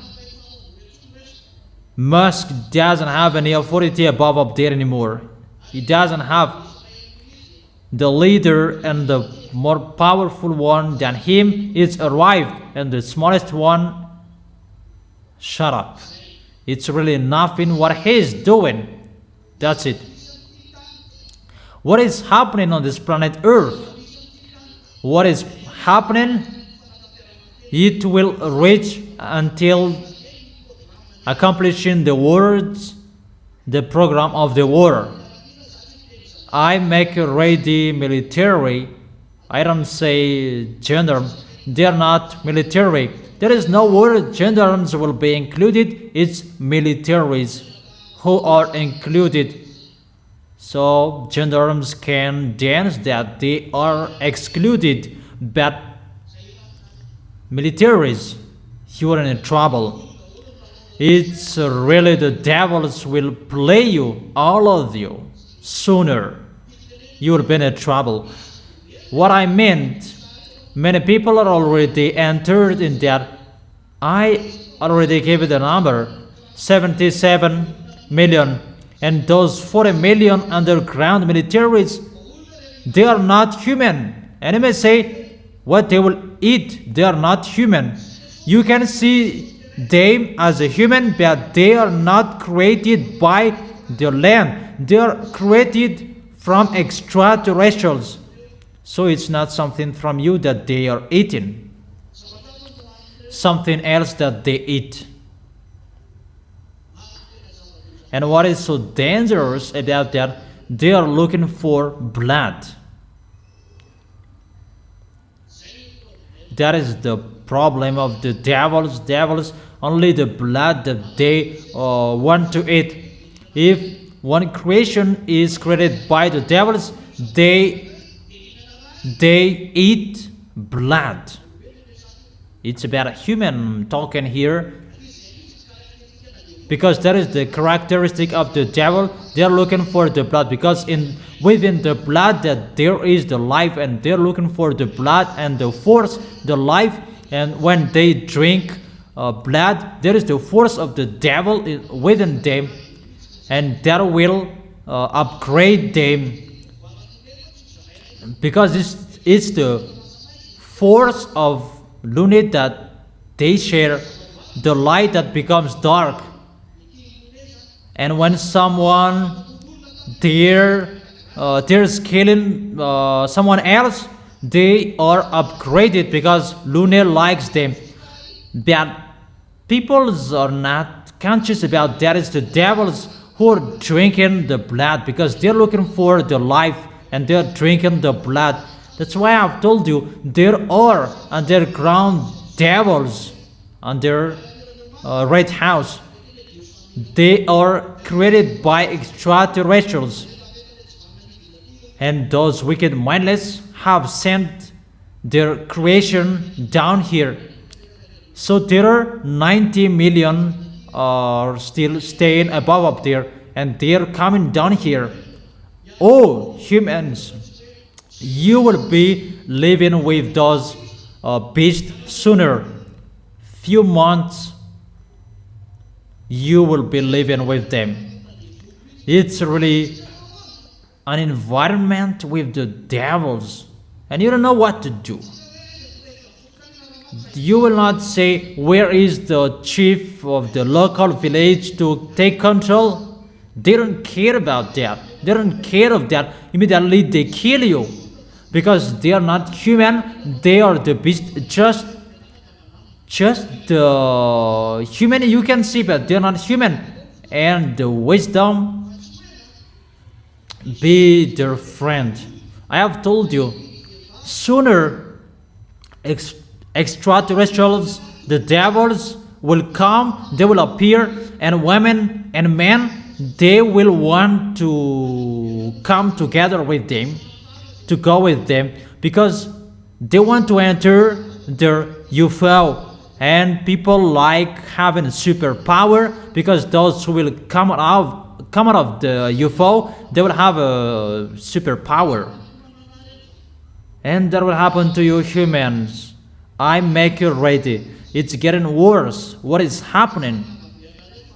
Musk doesn't have any authority above up there anymore. He doesn't have the leader, and the more powerful one than him is arrived, and the smallest one, shut up. It's really nothing what he's doing. That's it. What is happening on this planet Earth? What is happening? It will reach until accomplishing the words, the program of the war. I make ready military. I don't say gendarme. They are not military. There is no word gendarmes will be included. It's militaries who are included. So gendarmes can dance, that they are excluded. But militaries, you are in trouble. It's really the devils will play you, all of you. Sooner you will be in trouble. What I meant, many people are already entered in that. I already gave you the number, 77 million. And those 40 million underground militaries, they are not human. And you may say, what they will eat, they are not human. You can see them as a human, but they are not created by the land. They are created from extraterrestrials. So it's not something from you that they are eating. Something else that they eat. And what is so dangerous about that, they are looking for blood. That is the problem of the devils. Devils, only the blood that they want to eat. If one creation is created by the devils, they eat blood. It's about a human talking here, because that is the characteristic of the devil. They are looking for the blood, because within the blood that there is the life, and they're looking for the blood and the force, the life. And when they drink blood, there is the force of the devil within them, and that will upgrade them, because it's the force of lunet that they share, the light that becomes dark. And when someone there's killing someone else, they are upgraded because Lune likes them. But people are not conscious about that. It's the devils who are drinking the blood, because they're looking for the life, and they are drinking the blood. That's why I've told you there are underground devils on their red house. They are created by extraterrestrials, and those wicked mindless have sent their creation down here. So there are 90 million still staying above up there, and they are coming down here. Oh, humans, you will be living with those beasts sooner. Few months, you will be living with them. It's really an environment with the devils, and you don't know what to do. You will not say, where is the chief of the local village to take control? They don't care about that. They don't care of that. Immediately they kill you, because they are not human. They are the beast. Just the human you can see, but they're not human. And the wisdom, be their friend. I have told you, sooner extraterrestrials, the devils, will come, they will appear, and women and men, they will want to come together with them, to go with them, because they want to enter their UFO. And people like having a superpower, because those who will come out of the UFO, they will have a superpower. And that will happen to you humans. I make you ready. It's getting worse. What is happening?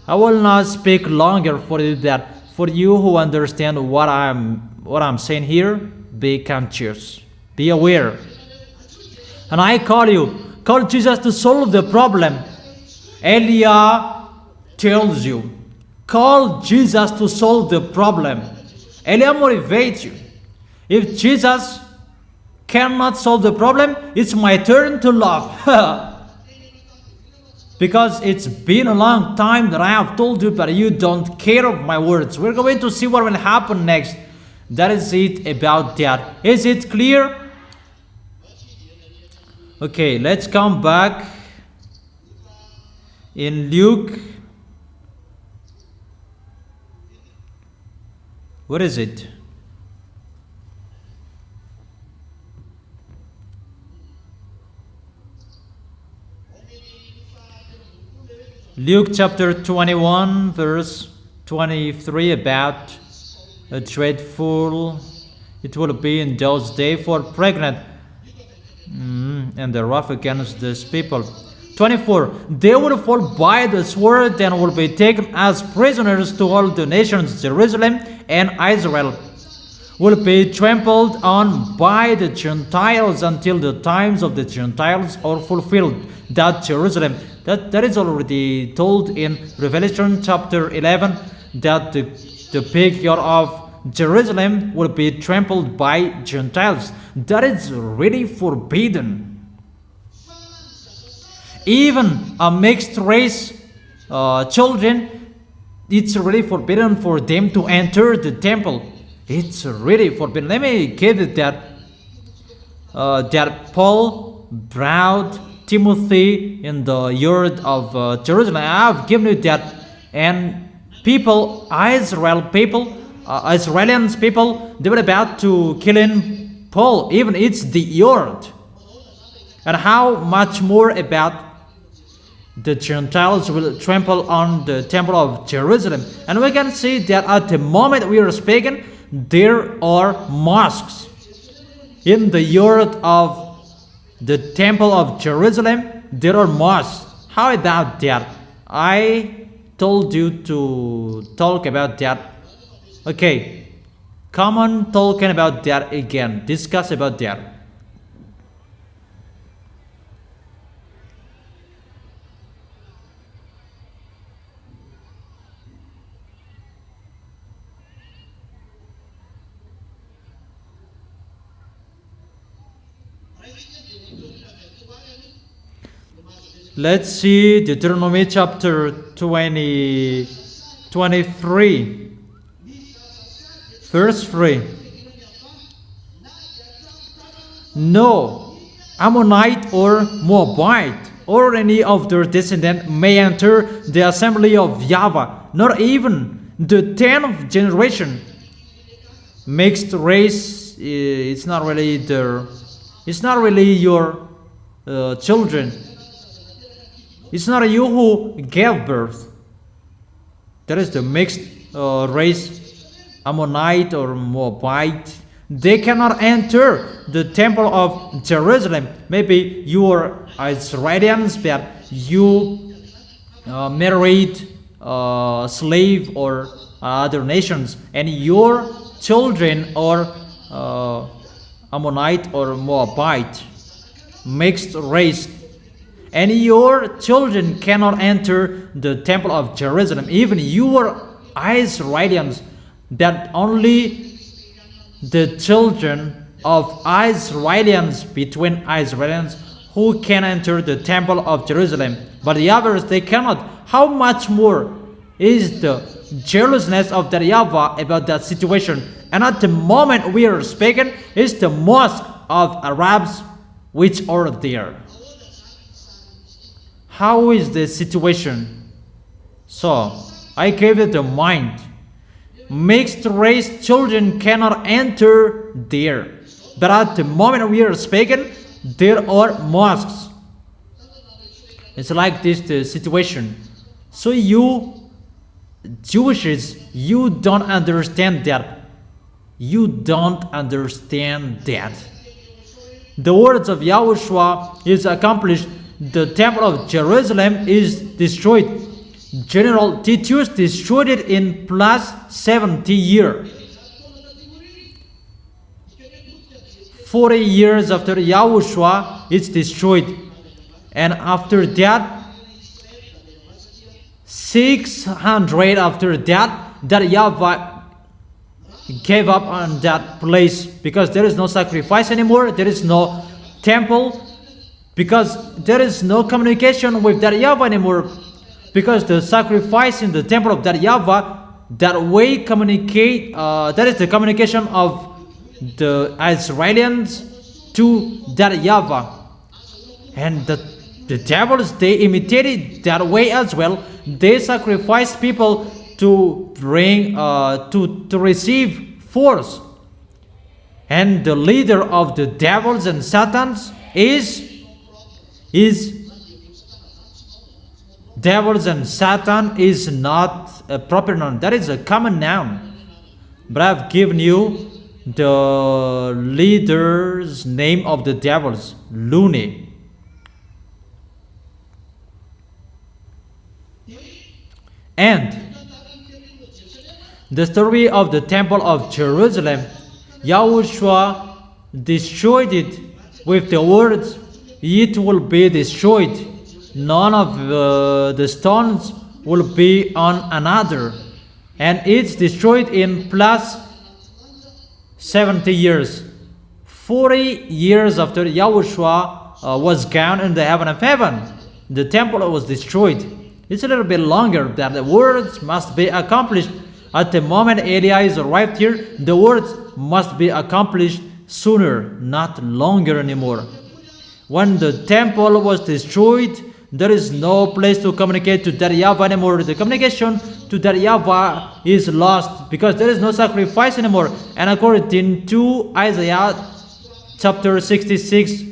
I will not speak longer for you that. For you who understand what I'm saying here, be conscious, be aware. And I call Jesus to solve the problem. Elia tells you, call Jesus to solve the problem. Elia motivates you. If Jesus cannot solve the problem, it's my turn to laugh. Because it's been a long time that I have told you, but you don't care of my words. We're going to see what will happen next. That is it about that. Is it clear? Okay, let's come back in Luke. What is it? Luke chapter 21, verse 23, about a dreadful, it will be in those days for pregnant, and the wrath against these people. 24, they will fall by the sword and will be taken as prisoners to all the nations. Jerusalem and Israel will be trampled on by the Gentiles until the times of the Gentiles are fulfilled. That Jerusalem, that is already told in Revelation chapter 11, that the big year of Jerusalem will be trampled by Gentiles. That is really forbidden. Even a mixed race children, it's really forbidden for them to enter the temple. It's really forbidden. Let me give it that Paul brought Timothy in the yard of Jerusalem. I have given you that, and people, Israelians people, they were about to kill in Paul. Even it's the yard. And how much more about the Gentiles will trample on the temple of Jerusalem. And we can see that at the moment we are speaking, there are mosques in the yard of the temple of Jerusalem. There are mosques. How about that? I told you to talk about that. Okay, come on, talking about that again. Discuss about that. Let's see Deuteronomy chapter 23, verse 3. no Ammonite or Moabite or any of their descendants may enter the assembly of YAHVAH, not even the 10th generation. Mixed race, it's not really your children. It's not you who gave birth. That is the mixed race, Ammonite or Moabite. They cannot enter the temple of Jerusalem. Maybe you are Israelians, but you married slave or other nations, and your children are Ammonite or Moabite, mixed race, and your children cannot enter the temple of Jerusalem. Even you are Israelians, that only the children of Israelians, between Israelians, who can enter the temple of Jerusalem, but the others they cannot. How much more is the jealousness of the YAHVAH about that situation? And at the moment we are speaking, is the mosque of Arabs which are there. How is the situation? So I gave it a mind. Mixed race children cannot enter there. But at the moment we are speaking, there are mosques. It's like this the situation. So you Jewishes, you don't understand that. You don't understand that. The words of Yahushua is accomplished. The temple of Jerusalem is destroyed. General Titus destroyed it in plus 70 years. 40 years after Yahushua, it's destroyed. And after that, 600 after that YAHVAH gave up on that place, because there is no sacrifice anymore, there is no temple, because there is no communication with that YAHVAH anymore, because the sacrifice in the temple of that YAHVAH, that way communicate, that is the communication of the Israelians to that YAHVAH. And the devils, they imitated that way as well. They sacrificed people to bring to receive force. And the leader of the devils and Satans is devils and Satan is not a proper noun. That is a common noun. But I've given you the leader's name of the devils, Lune. And the story of the temple of Jerusalem, Yahushua destroyed it with the words, "It will be destroyed. None of the stones will be on another." And it's destroyed in plus 70 years. 40 years after Yahushua was gone in the heaven of heaven, the temple was destroyed. It's a little bit longer, that the words must be accomplished. At the moment Elias arrived here, the words must be accomplished sooner, not longer anymore. When the temple was destroyed, there is no place to communicate to that YAHVAH anymore. The communication to that YAHVAH is lost, because there is no sacrifice anymore. And according to Isaiah chapter 66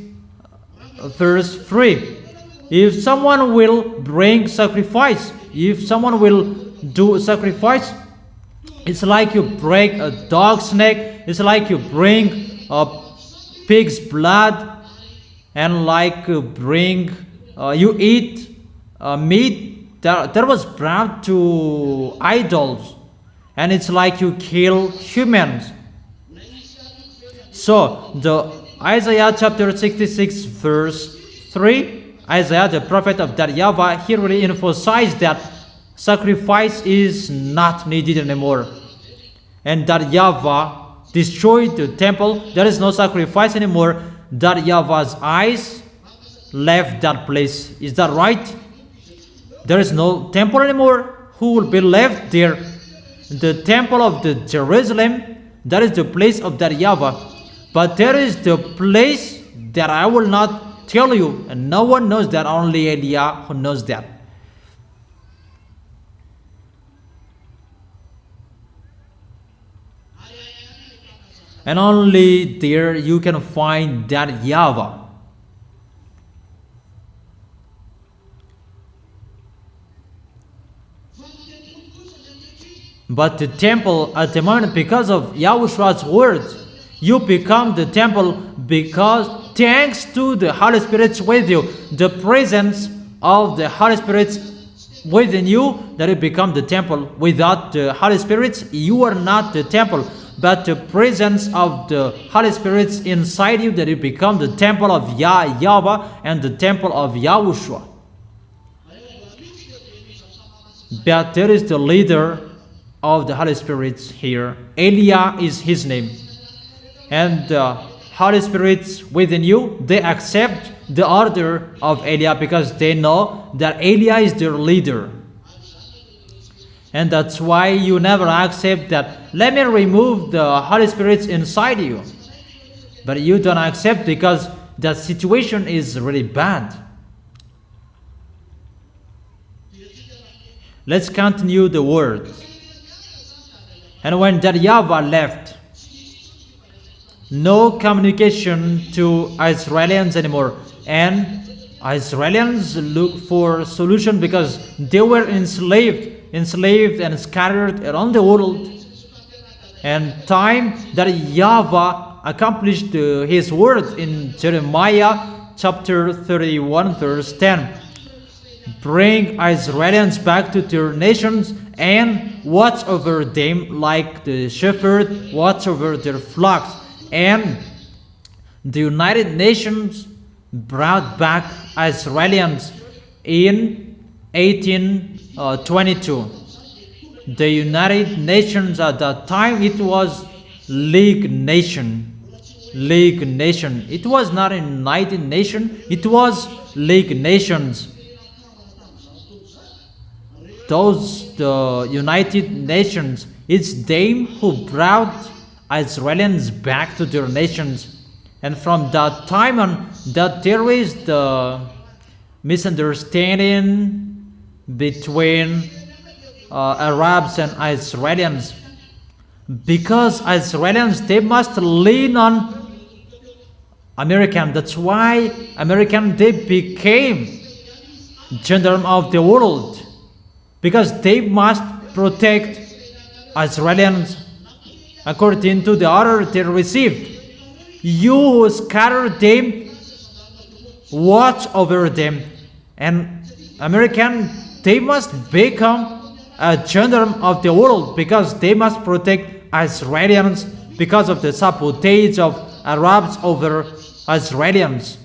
verse 3, if someone will bring sacrifice, if someone will do sacrifice, it's like you break a dog's neck, it's like you bring a pig's blood, and like you bring you eat meat that was brought to idols, and it's like you kill humans. So the Isaiah chapter 66 verse 3, Isaiah the prophet of that YAHVAH, he really emphasized that sacrifice is not needed anymore, and that YAHVAH destroyed the temple. There is no sacrifice anymore. That YAHVAH's eyes left that place. Is that right? There is no temple anymore. Who will be left there? The temple of the Jerusalem, that is the place of that YAHVAH. But there is the place that I will not tell you, and no one knows that, only Eliah who knows that. And only there you can find that YAHVAH. But the temple at the moment, because of Yahoshua's words, you become the temple because thanks to the Holy Spirit with you, the presence of the Holy Spirit within you, that you become the temple. Without the Holy Spirit, you are not the temple, but the presence of the Holy Spirit inside you, that you become the temple of YAHVAH and the temple of Yahushua. But there is the leader of the Holy Spirit here. Eliah is his name. And the Holy Spirit within you, they accept the order of Eliah because they know that Eliah is their leader. And that's why you never accept that, let me remove the Holy Spirit inside you. But you don't accept because the situation is really bad. Let's continue the word. And when that YAHVAH left, no communication to Israelians anymore. And Israelians look for solution because they were enslaved and scattered around the world. And time that YAHVAH accomplished his words in Jeremiah chapter 31 verse 10. Bring Israelians back to their nations and watch over them like the shepherd watch over their flocks. And the United Nations brought back Israelians in 1822. The United Nations at that time, it was League Nation. It was not a United Nation, it was League Nations. The United Nations, it's them who brought Israelians back to their nations. And from that time on, that there is the misunderstanding between Arabs and Israelians, because Israelians, they must lean on American. That's why American, they became gendarme of the world, because they must protect Israelians according to the order they received. You who scatter them, watch over them. And American, they must become a gendarme of the world, because they must protect Israelians because of the sabotage of Arabs over Israelians.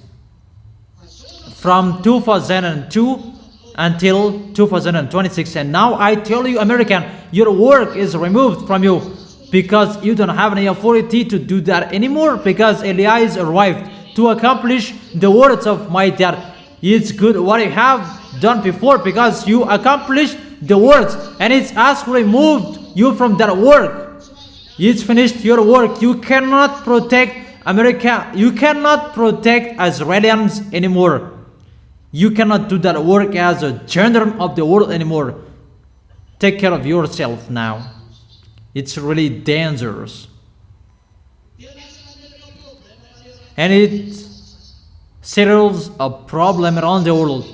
From 2002 until 2026. And now I tell you, American, your work is removed from you, because you don't have any authority to do that anymore, because Eliah is arrived to accomplish the words of my dad. It's good what you have done before, because you accomplished the words, and it's us removed you from that work. It's finished your work. You cannot protect America. You cannot protect Israelians anymore. You cannot do that work as a gendarme of the world anymore. Take care of yourself now. It's really dangerous. And it settles a problem around the world,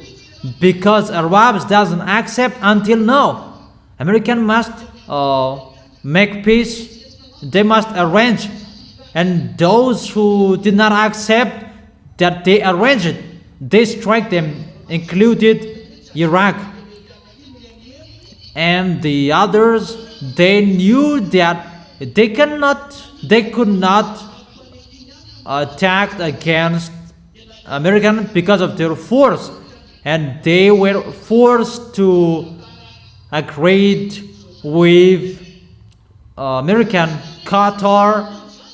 because Arabs doesn't accept until now. American must make peace. They must arrange. And those who did not accept that they arranged it, they strike them, included Iraq. And the others, they knew that they could not attack against American because of their force, and they were forced to agree with American, Qatar,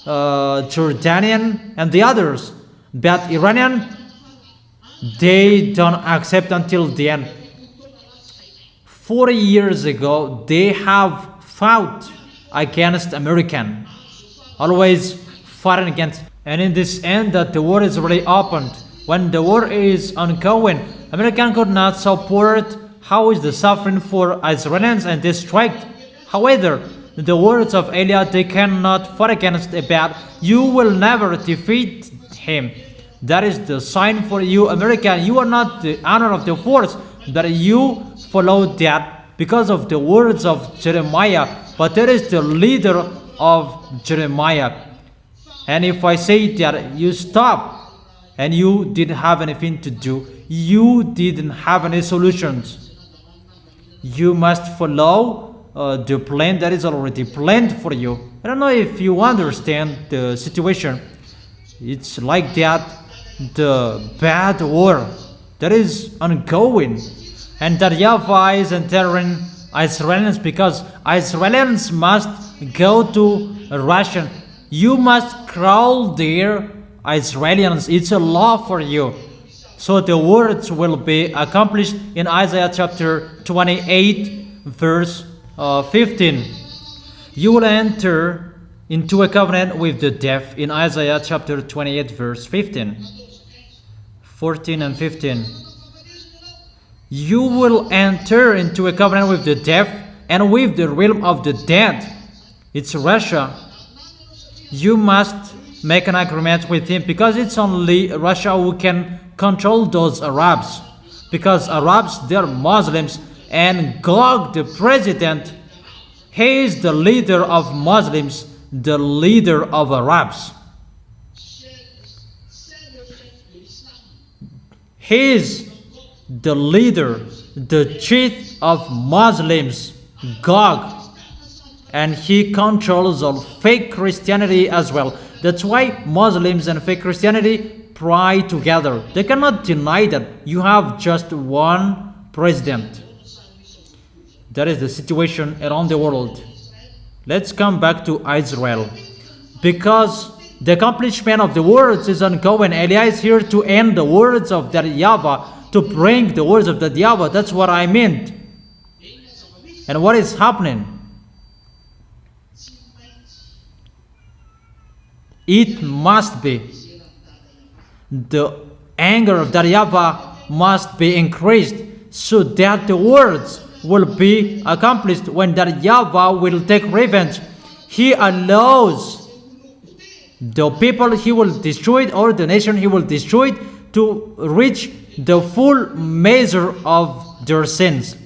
Jordanian, and the others. But Iranian, they don't accept until the end. 40 years ago, they have fought against American, always fighting against. And in this end, that the war is really opened. When the war is ongoing, American could not support how is the suffering for Israelis and they striked. However, the words of Eliah, they cannot fight against a bad. You will never defeat him. That is the sign for you, American. You are not the honor of the force, that you follow that because of the words of Jeremiah. But there is the leader of Jeremiah. And if I say that you stop and you didn't have anything to do, you didn't have any solutions. You must follow the plan that is already planned for you. I don't know if you understand the situation. It's like that, the bad war that is ongoing, and that YAHVAH is entering Israelis because Israelis must go to Russia. You must crawl there, Israelis. It's a law for you. So the words will be accomplished in Isaiah chapter 28, verse 15. You will enter into a covenant with the deaf in Isaiah chapter 28, verse 15. 14 and 15. You will enter into a covenant with the deaf and with the realm of the dead. It's Russia. You must make an agreement with him because it's only Russia who can control those Arabs. Because Arabs, they're Muslims, and Gog, the president, he is the leader of Muslims, the leader of Arabs. He is the leader, the chief of Muslims, Gog, and he controls all fake Christianity as well. That's why Muslims and fake Christianity pray together. They cannot deny that you have just one president. That is the situation around the world. Let's come back to Israel. Because the accomplishment of the words is ongoing. Eliah is here to end the words of that YAHVAH, to bring the words of that YAHVAH. That's what I meant. And what is happening? It must be. The anger of that YAHVAH must be increased so that the words will be accomplished. When that YAHVAH will take revenge, he allows the people he will destroy, or the nation he will destroy, to reach the full measure of their sins.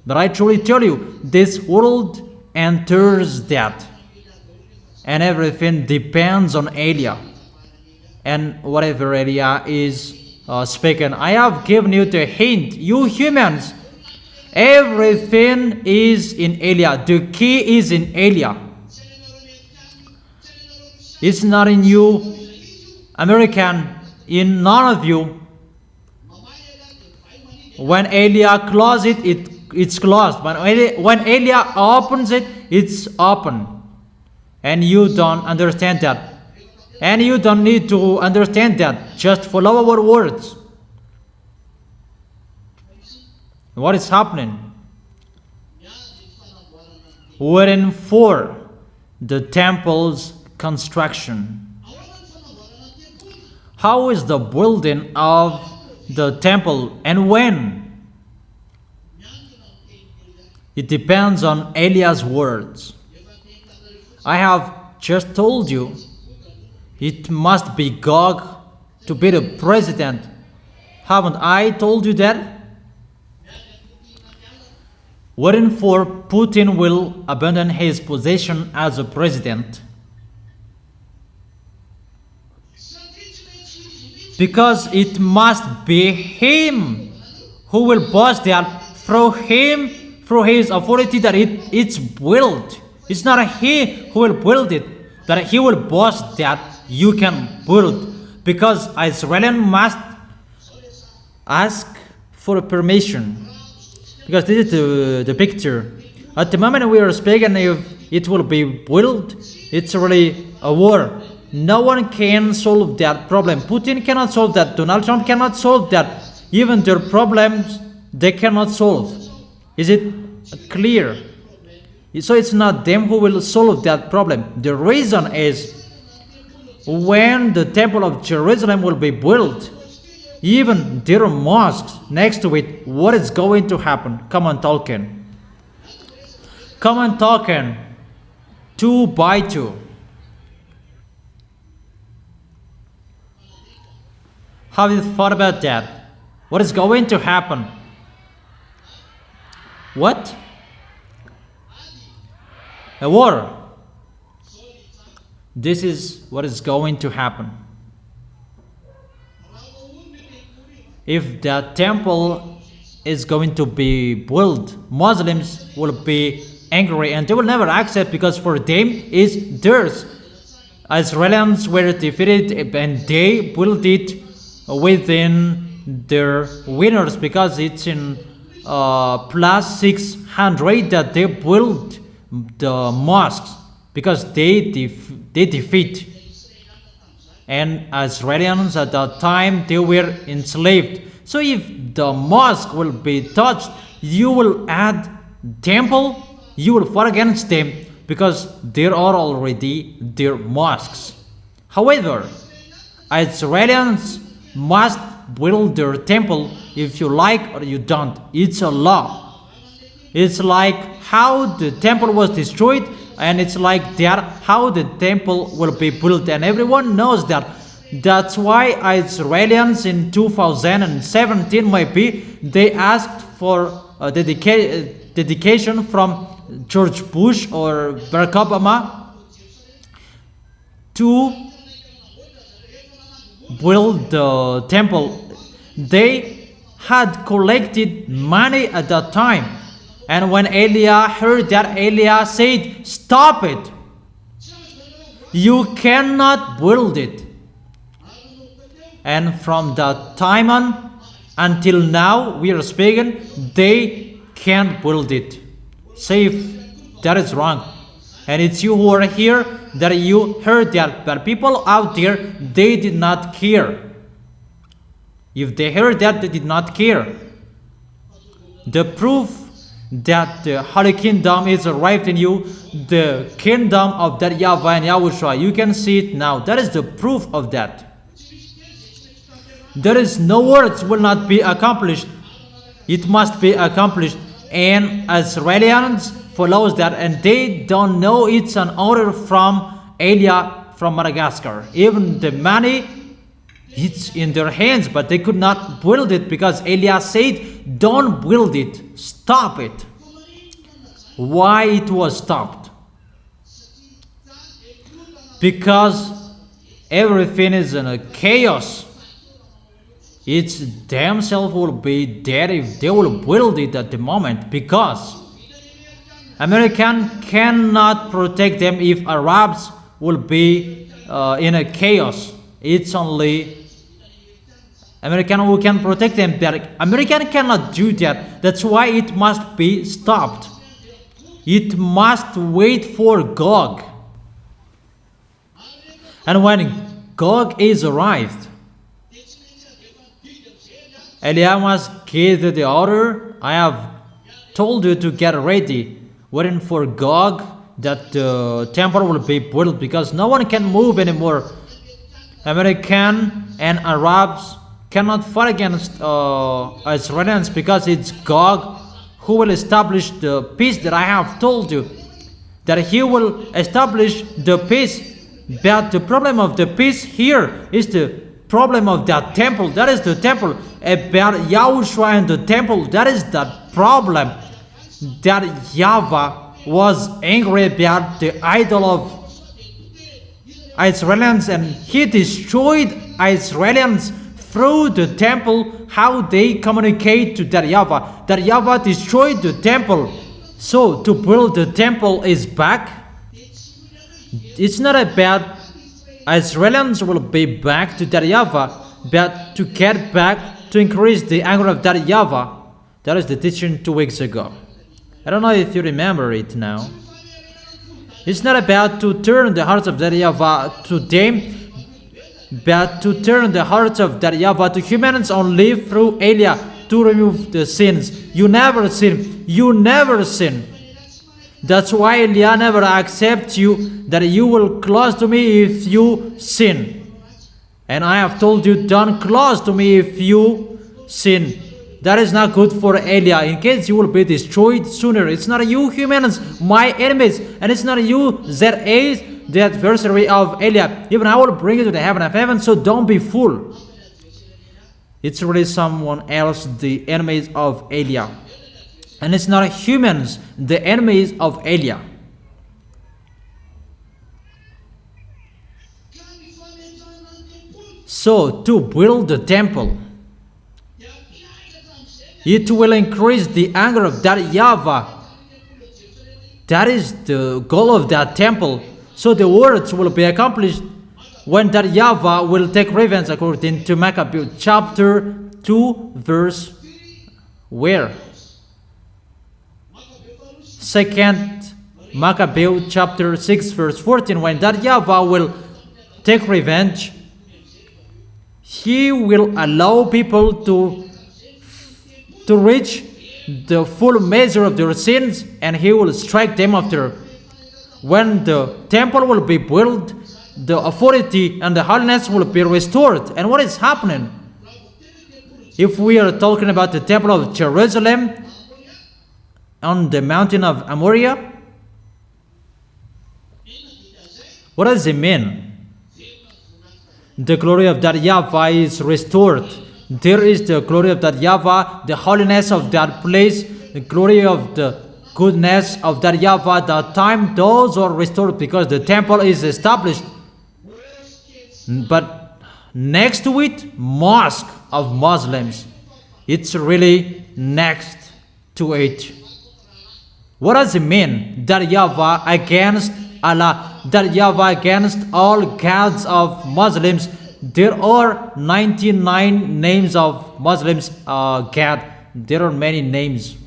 But I truly tell you, this world enters that. And everything depends on Eliah. And whatever Eliah is speaking, I have given you the hint. You humans, everything is in Eliah. The key is in Eliah. It's not in you, American, in none of you. When Eliah closes it, it's closed. When Eliah opens it, it's open. And you don't understand that. And you don't need to understand that. Just follow our words. What is happening? Wherein for the temple's construction. How is the building of the temple and when? It depends on Eliah's words. I have just told you it must be Gog to be the president. Haven't I told you that? Wherein for Putin will abandon his position as a president. Because it must be him who will boss that through him, through his authority that it's built. It's not he who will build it, that he will boss that you can build. Because Israel must ask for permission. Because this is the picture. At the moment we are speaking, if it will be built, it's really a war. No one can solve that problem. Putin cannot solve that. Donald Trump cannot solve that. Even their problems, they cannot solve. Is it clear? So it's not them who will solve that problem. The reason is, when the temple of Jerusalem will be built, even their mosques next to it, what is going to happen? Come on, Tolkien. Come on, Tolkien. 2 by 2. Have you thought about that? What is going to happen? What? A war. This is what is going to happen. If the temple is going to be built, Muslims will be angry and they will never accept, because for them is theirs. Israelis were defeated and they built it within their winners, because it's in plus 600 that they built the mosques, because they defeat. And Israelis at that time, they were enslaved. So if the mosque will be touched, you will add temple, you will fight against them, because there are already their mosques. However, Israelis must build their temple, if you like or you don't. It's a law. It's like how the temple was destroyed, and it's like that how the temple will be built, and everyone knows that. That's why Israelis in 2017 maybe they asked for a dedication from George Bush or Barack Obama to build the temple. They had collected money at that time. And when Eliah heard that, Eliah said, "Stop it. You cannot build it." And from that time on until now we are speaking, they can't build it. Say if that is wrong. And it's you who are here that you heard that. But people out there, they did not care. If they heard that, they did not care. The proof that the Holy Kingdom is arrived in you, the kingdom of that YAHVAH and YAHOSHUA, you can see it now. That is the proof of that. There is no words will not be accomplished. It must be accomplished. And Israelis follows that, and they don't know it's an order from Eliah from Madagascar. Even the money, it's in their hands, but they could not build it because Eliah said, "Don't build it, stop it." Why it was stopped? Because everything is in a chaos. It's themselves will be dead if they will build it at the moment, because American cannot protect them if Arabs will be in a chaos. It's only American who can protect them. But American cannot do that. That's why it must be stopped. It must wait for Gog. And when Gog is arrived, Eliah must give the order. "I have told you to get ready, waiting for Gog, that the temple will be built, because no one can move anymore. American and Arabs cannot fight against Israelis, because it's Gog who will establish the peace that I have told you, that he will establish the peace. But the problem of the peace here is the problem of that temple. That is the temple. About YAHOSHUA and the temple, that is the problem. That YAHVAH was angry about the idol of Israelis, and he destroyed Israelis through the temple, how they communicate to that YAHVAH. That YAHVAH destroyed the temple. So to build the temple is back. It's not about Israelis will be back to that YAHVAH, but to get back to increase the anger of that YAHVAH. That is the teaching 2 weeks ago. I don't know if you remember it now. It's not about to turn the hearts of that YAHVAH to them, but to turn the hearts of that YAHVAH to humans only through Eliah, to remove the sins. You never sin. You never sin. That's why Elia never accepts you, that you will close to me if you sin. And I have told you, don't close to me if you sin. That is not good for Elia, in case you will be destroyed sooner. It's not you humans, my enemies, and it's not you, ZAs, the adversary of Elia. Even I will bring you to the heaven of heaven, so don't be fool. It's really someone else, the enemies of Elia. And it's not humans, the enemies of Elia. So, to build the temple, it will increase the anger of that YAHVAH. That is the goal of that temple. So the words will be accomplished when that YAHVAH will take revenge, according to Maccabees chapter 2 verse where? 2nd Maccabees chapter 6 verse 14. When that YAHVAH will take revenge, he will allow people to reach the full measure of their sins, and he will strike them after. When the temple will be built, the authority and the holiness will be restored. And what is happening? If we are talking about the temple of Jerusalem on the mountain of Amoria, what does it mean? The glory of that YAHVAH is restored. There is the glory of that YAHVAH, the holiness of that place, the glory of the goodness of that YAHVAH. That time those are restored because the temple is established. But next to it, mosque of Muslims. It's really next to it. What does it mean? That YAHVAH against Allah, that YAHVAH against all gods of Muslims. There are 99 names of Muslims God. There are many names.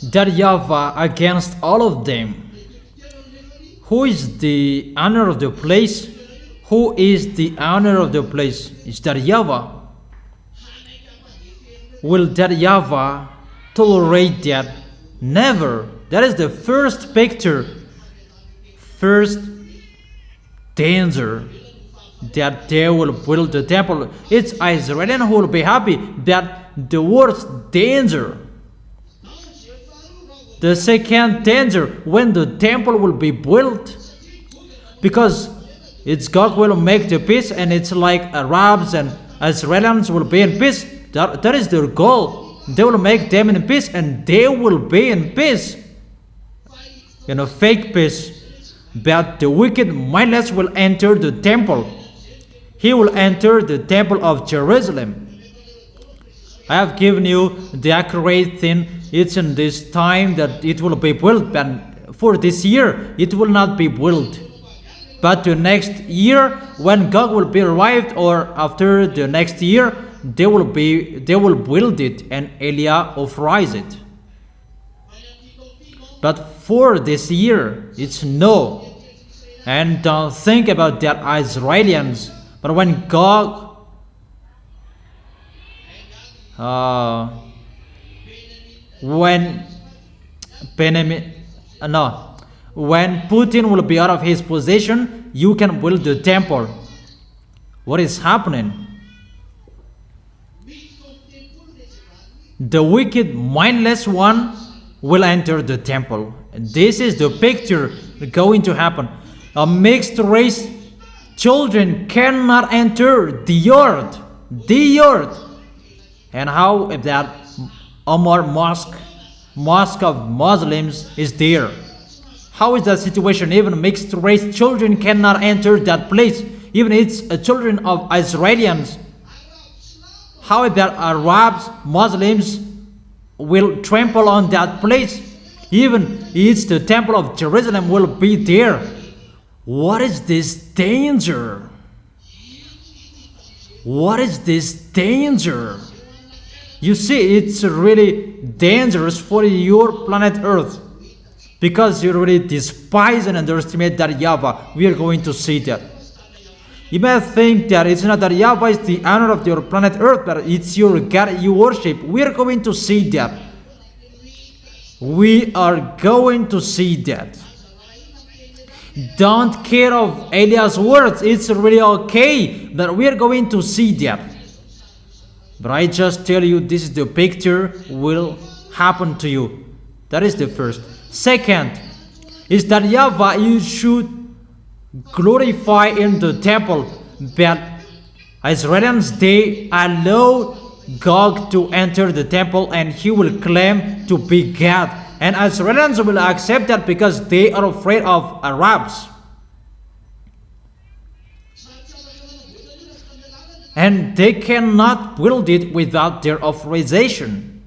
That YAHVAH against all of them. Who is the owner of the place? Who is the owner of the place? Is that YAHVAH? Will that YAHVAH tolerate that? Never. That is the first picture, first danger, that they will build the temple. It's Israelians who will be happy. That the worst danger. The second danger, when the temple will be built, because it's God will make the peace, and it's like Arabs and Israelians will be in peace. That is their goal. They will make them in peace, and they will be in peace. In a fake peace. But the wicked mindless will enter the temple. He will enter the temple of Jerusalem. I have given you the accurate thing. It's in this time that it will be built, but for this year it will not be built. But the next year, when God will be arrived, or after the next year, they will build it, and Elia authorize it. But for this year, it's no. And don't think about that Israelians. But when God, when Putin will be out of his position, you can build the temple. What is happening? The wicked, mindless one will enter the temple. This is the picture going to happen. A mixed race children cannot enter the earth. The earth. And how if that Omar mosque of Muslims is there? How is that situation? Even mixed race children cannot enter that place. Even it's children of Israelians. How is that Arabs, Muslims will trample on that place? Even it's the temple of Jerusalem will be there. What is this danger? What is this danger? You see, it's really dangerous for your planet Earth, because you really despise and underestimate that YAHVAH. We are going to see that. You may think that it's not that YAHVAH is the owner of your planet Earth, but it's your God you worship. We are going to see that. We are going to see that. Don't care of Eliah's words. It's really okay, but we are going to see that. But I just tell you, this is the picture will happen to you. That is the first. Second is that YAHVAH, you should glorify in the temple. But Israelians, they allow Gog to enter the temple and he will claim to be God. And Israelians will accept that because they are afraid of Arabs. And they cannot build it without their authorization.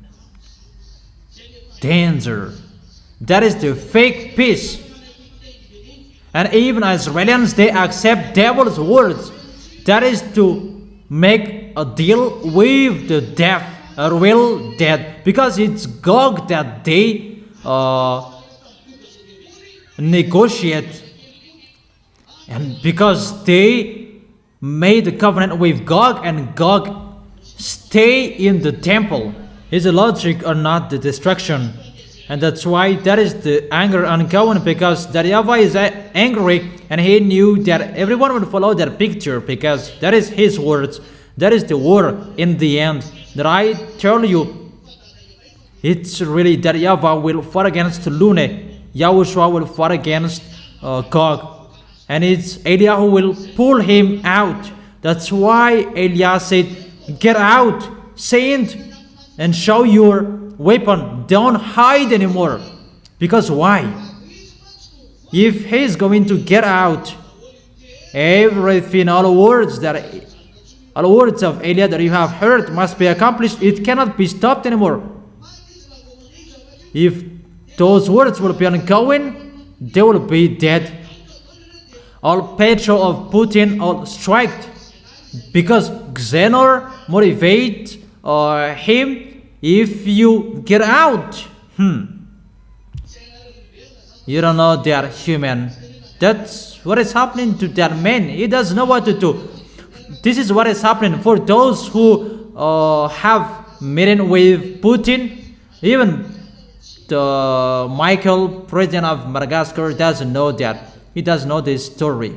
Danger. That is the fake peace. And even Israelians, they accept devil's words. That is to make a deal with the deaf, a real dead, because it's Gog that they negotiate, and because they made a covenant with Gog, and Gog stay in the temple. Is the logic or not the destruction? And that's why that is the anger ongoing, because that YAHVAH is angry, and he knew that everyone would follow that picture, because that is his words. That is the war in the end. That I tell you, it's really that YAHVAH will fight against Lune. YAHOSHUA will fight against Gog. And it's Eliah who will pull him out. That's why Eliah said, get out, saint, and show your weapon. Don't hide anymore. Because why? If he's going to get out, everything, all the words of Eliah that you have heard must be accomplished. It cannot be stopped anymore. If those words will be ongoing, they will be dead. All petrol of Putin all striked, because Xenor motivate him. If you get out, you don't know they are human. That's what is happening to that man. He doesn't know what to do. This is what is happening for those who have meeting with Putin. Even the Michael, president of Madagascar, doesn't know that. He doesn't know this story.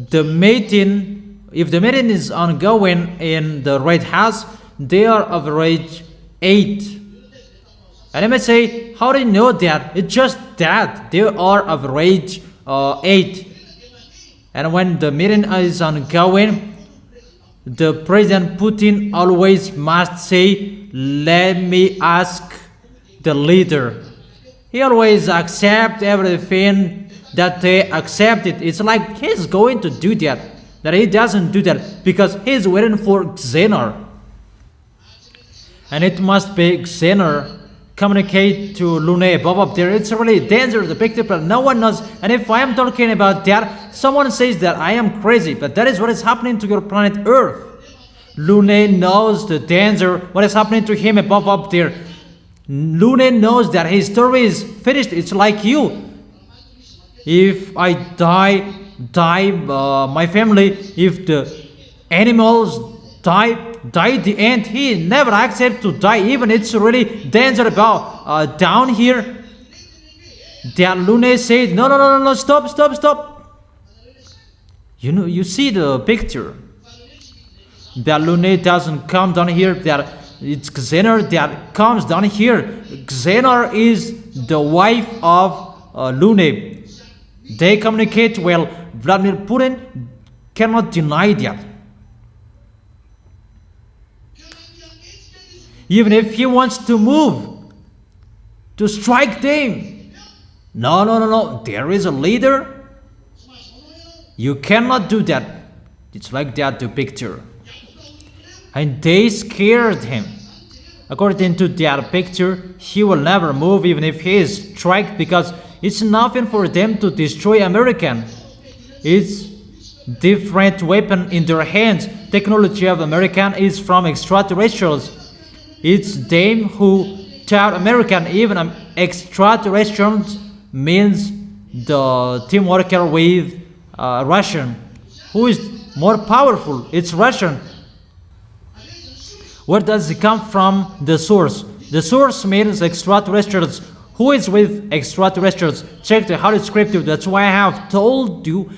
The meeting, if the meeting is ongoing in the Red House, they are average 8. And I may say, how do you know that? It's just that they are average 8. And when the meeting is ongoing, the President Putin always must say, let me ask the leader. He always accepts everything that they accepted. It's like he's going to do that. That he doesn't do that because he's waiting for Xenor. And it must be Xenor communicate to Lune above up there. It's really dangerous, the picture, but no one knows. And if I am talking about that, someone says that I am crazy, but that is what is happening to your planet Earth. Lune knows the danger, what is happening to him above up there. Lune knows that his story is finished. It's like you. If I die, my family. If the animals die the end. He never accepts to die. Even it's really danger about down here. That Lune said, no, stop. You know, you see the picture. That Lune doesn't come down here. That it's Xenor that comes down here. Xenor is the wife of Lune. They communicate well. Vladimir Putin cannot deny that. Even if he wants to move, to strike them. No. There is a leader. You cannot do that. It's like that, the picture. And they scared him. According to that picture, he will never move even if he is struck, because it's nothing for them to destroy American. It's different weapon in their hands. Technology of American is from extraterrestrials. It's them who taught American. Even extraterrestrials means the team worker with Russian. Who is more powerful? It's Russian. Where does it come from? The source. The source means extraterrestrials. Who is with extraterrestrials? Check the Holy Scripture. That's why I have told you.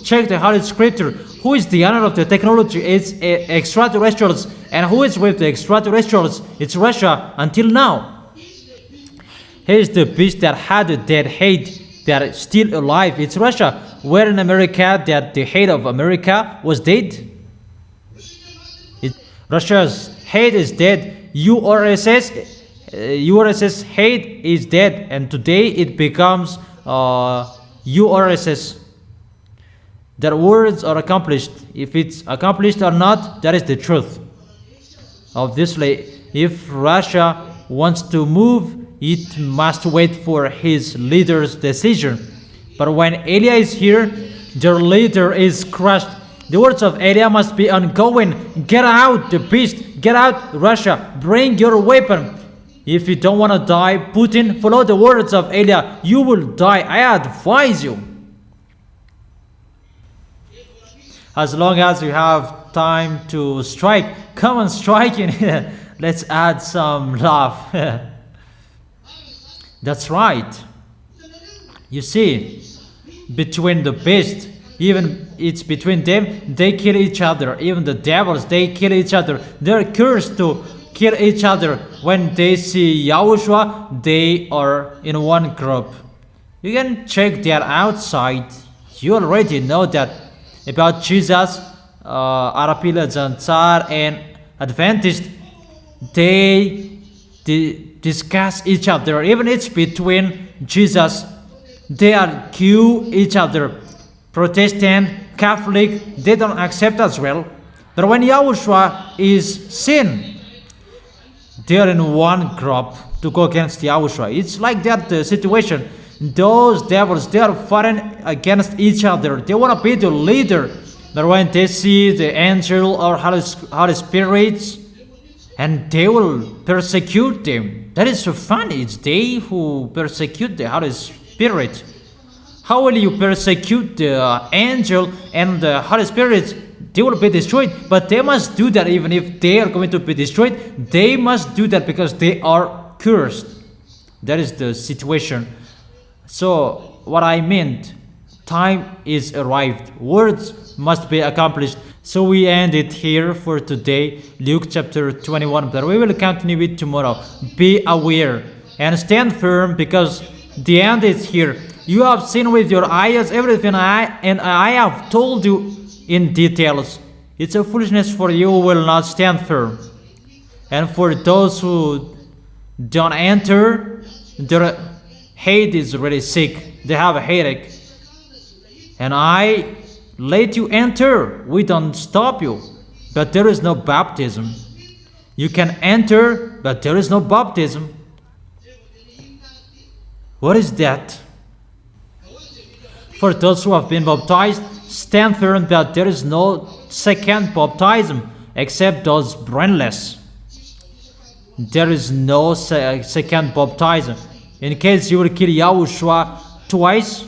Check the Holy Scripture. Who is the owner of the technology? It's extraterrestrials. And who is with the extraterrestrials? It's Russia until now. Here's the beast that had the dead head that is still alive. It's Russia. Where in America that the head of America was dead? Russia's head is dead. URSS head is dead, and today it becomes URSS. Their words are accomplished. If it's accomplished or not, that is the truth. Obviously, if Russia wants to move, it must wait for his leader's decision. But when Elia is here, their leader is crushed. The words of Elia must be ongoing. Get out, the beast. Get out, Russia. Bring your weapon. If you don't want to die, Putin, follow the words of Elia. You will die. I advise you. As long as you have time to strike, come on, strike in here. Let's add some laugh. That's right. You see, between the beast, even it's between them, they kill each other. Even the devils, they kill each other. They're cursed to kill each other. When they see Yahushua, they are in one group. You can check that outside. You already know that about Jesus, Arapila Zanzar, and Adventist. They discuss each other. Even it's between Jesus, they accuse each other. Protestant, Catholic, they don't accept as well. But when Yahushua is seen, they are in one group to go against Yahushua. It's like that situation. Those devils, they are fighting against each other. They want to be the leader. But when they see the angel or Holy Spirits, and they will persecute them. That is so funny. It's they who persecute the Holy Spirit. How will you persecute the angel and the Holy Spirit? They will be destroyed. But they must do that. Even if they are going to be destroyed, they must do that because they are cursed. That is the situation. So what I meant, time is arrived. Words must be accomplished. So we end it here for today, Luke chapter 21. But we will continue it tomorrow. Be aware and stand firm because the end is here. You have seen with your eyes everything I have told you in details. It's a foolishness for you who will not stand firm. And for those who don't enter, their head is really sick. They have a headache. And I let you enter. We don't stop you. But there is no baptism. You can enter, but there is no baptism. What is that? For those who have been baptized, stand firm that there is no second baptism except those brainless. There is no second baptism. In case you will kill Yahushua twice,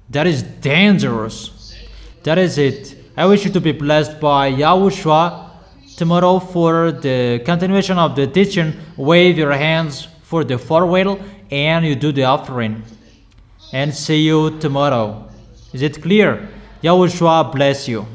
that is dangerous. That is it. I wish you to be blessed by Yahushua. Tomorrow for the continuation of the teaching, wave your hands for the farewell and you do the offering. And see you tomorrow. Is it clear? Yahushua bless you.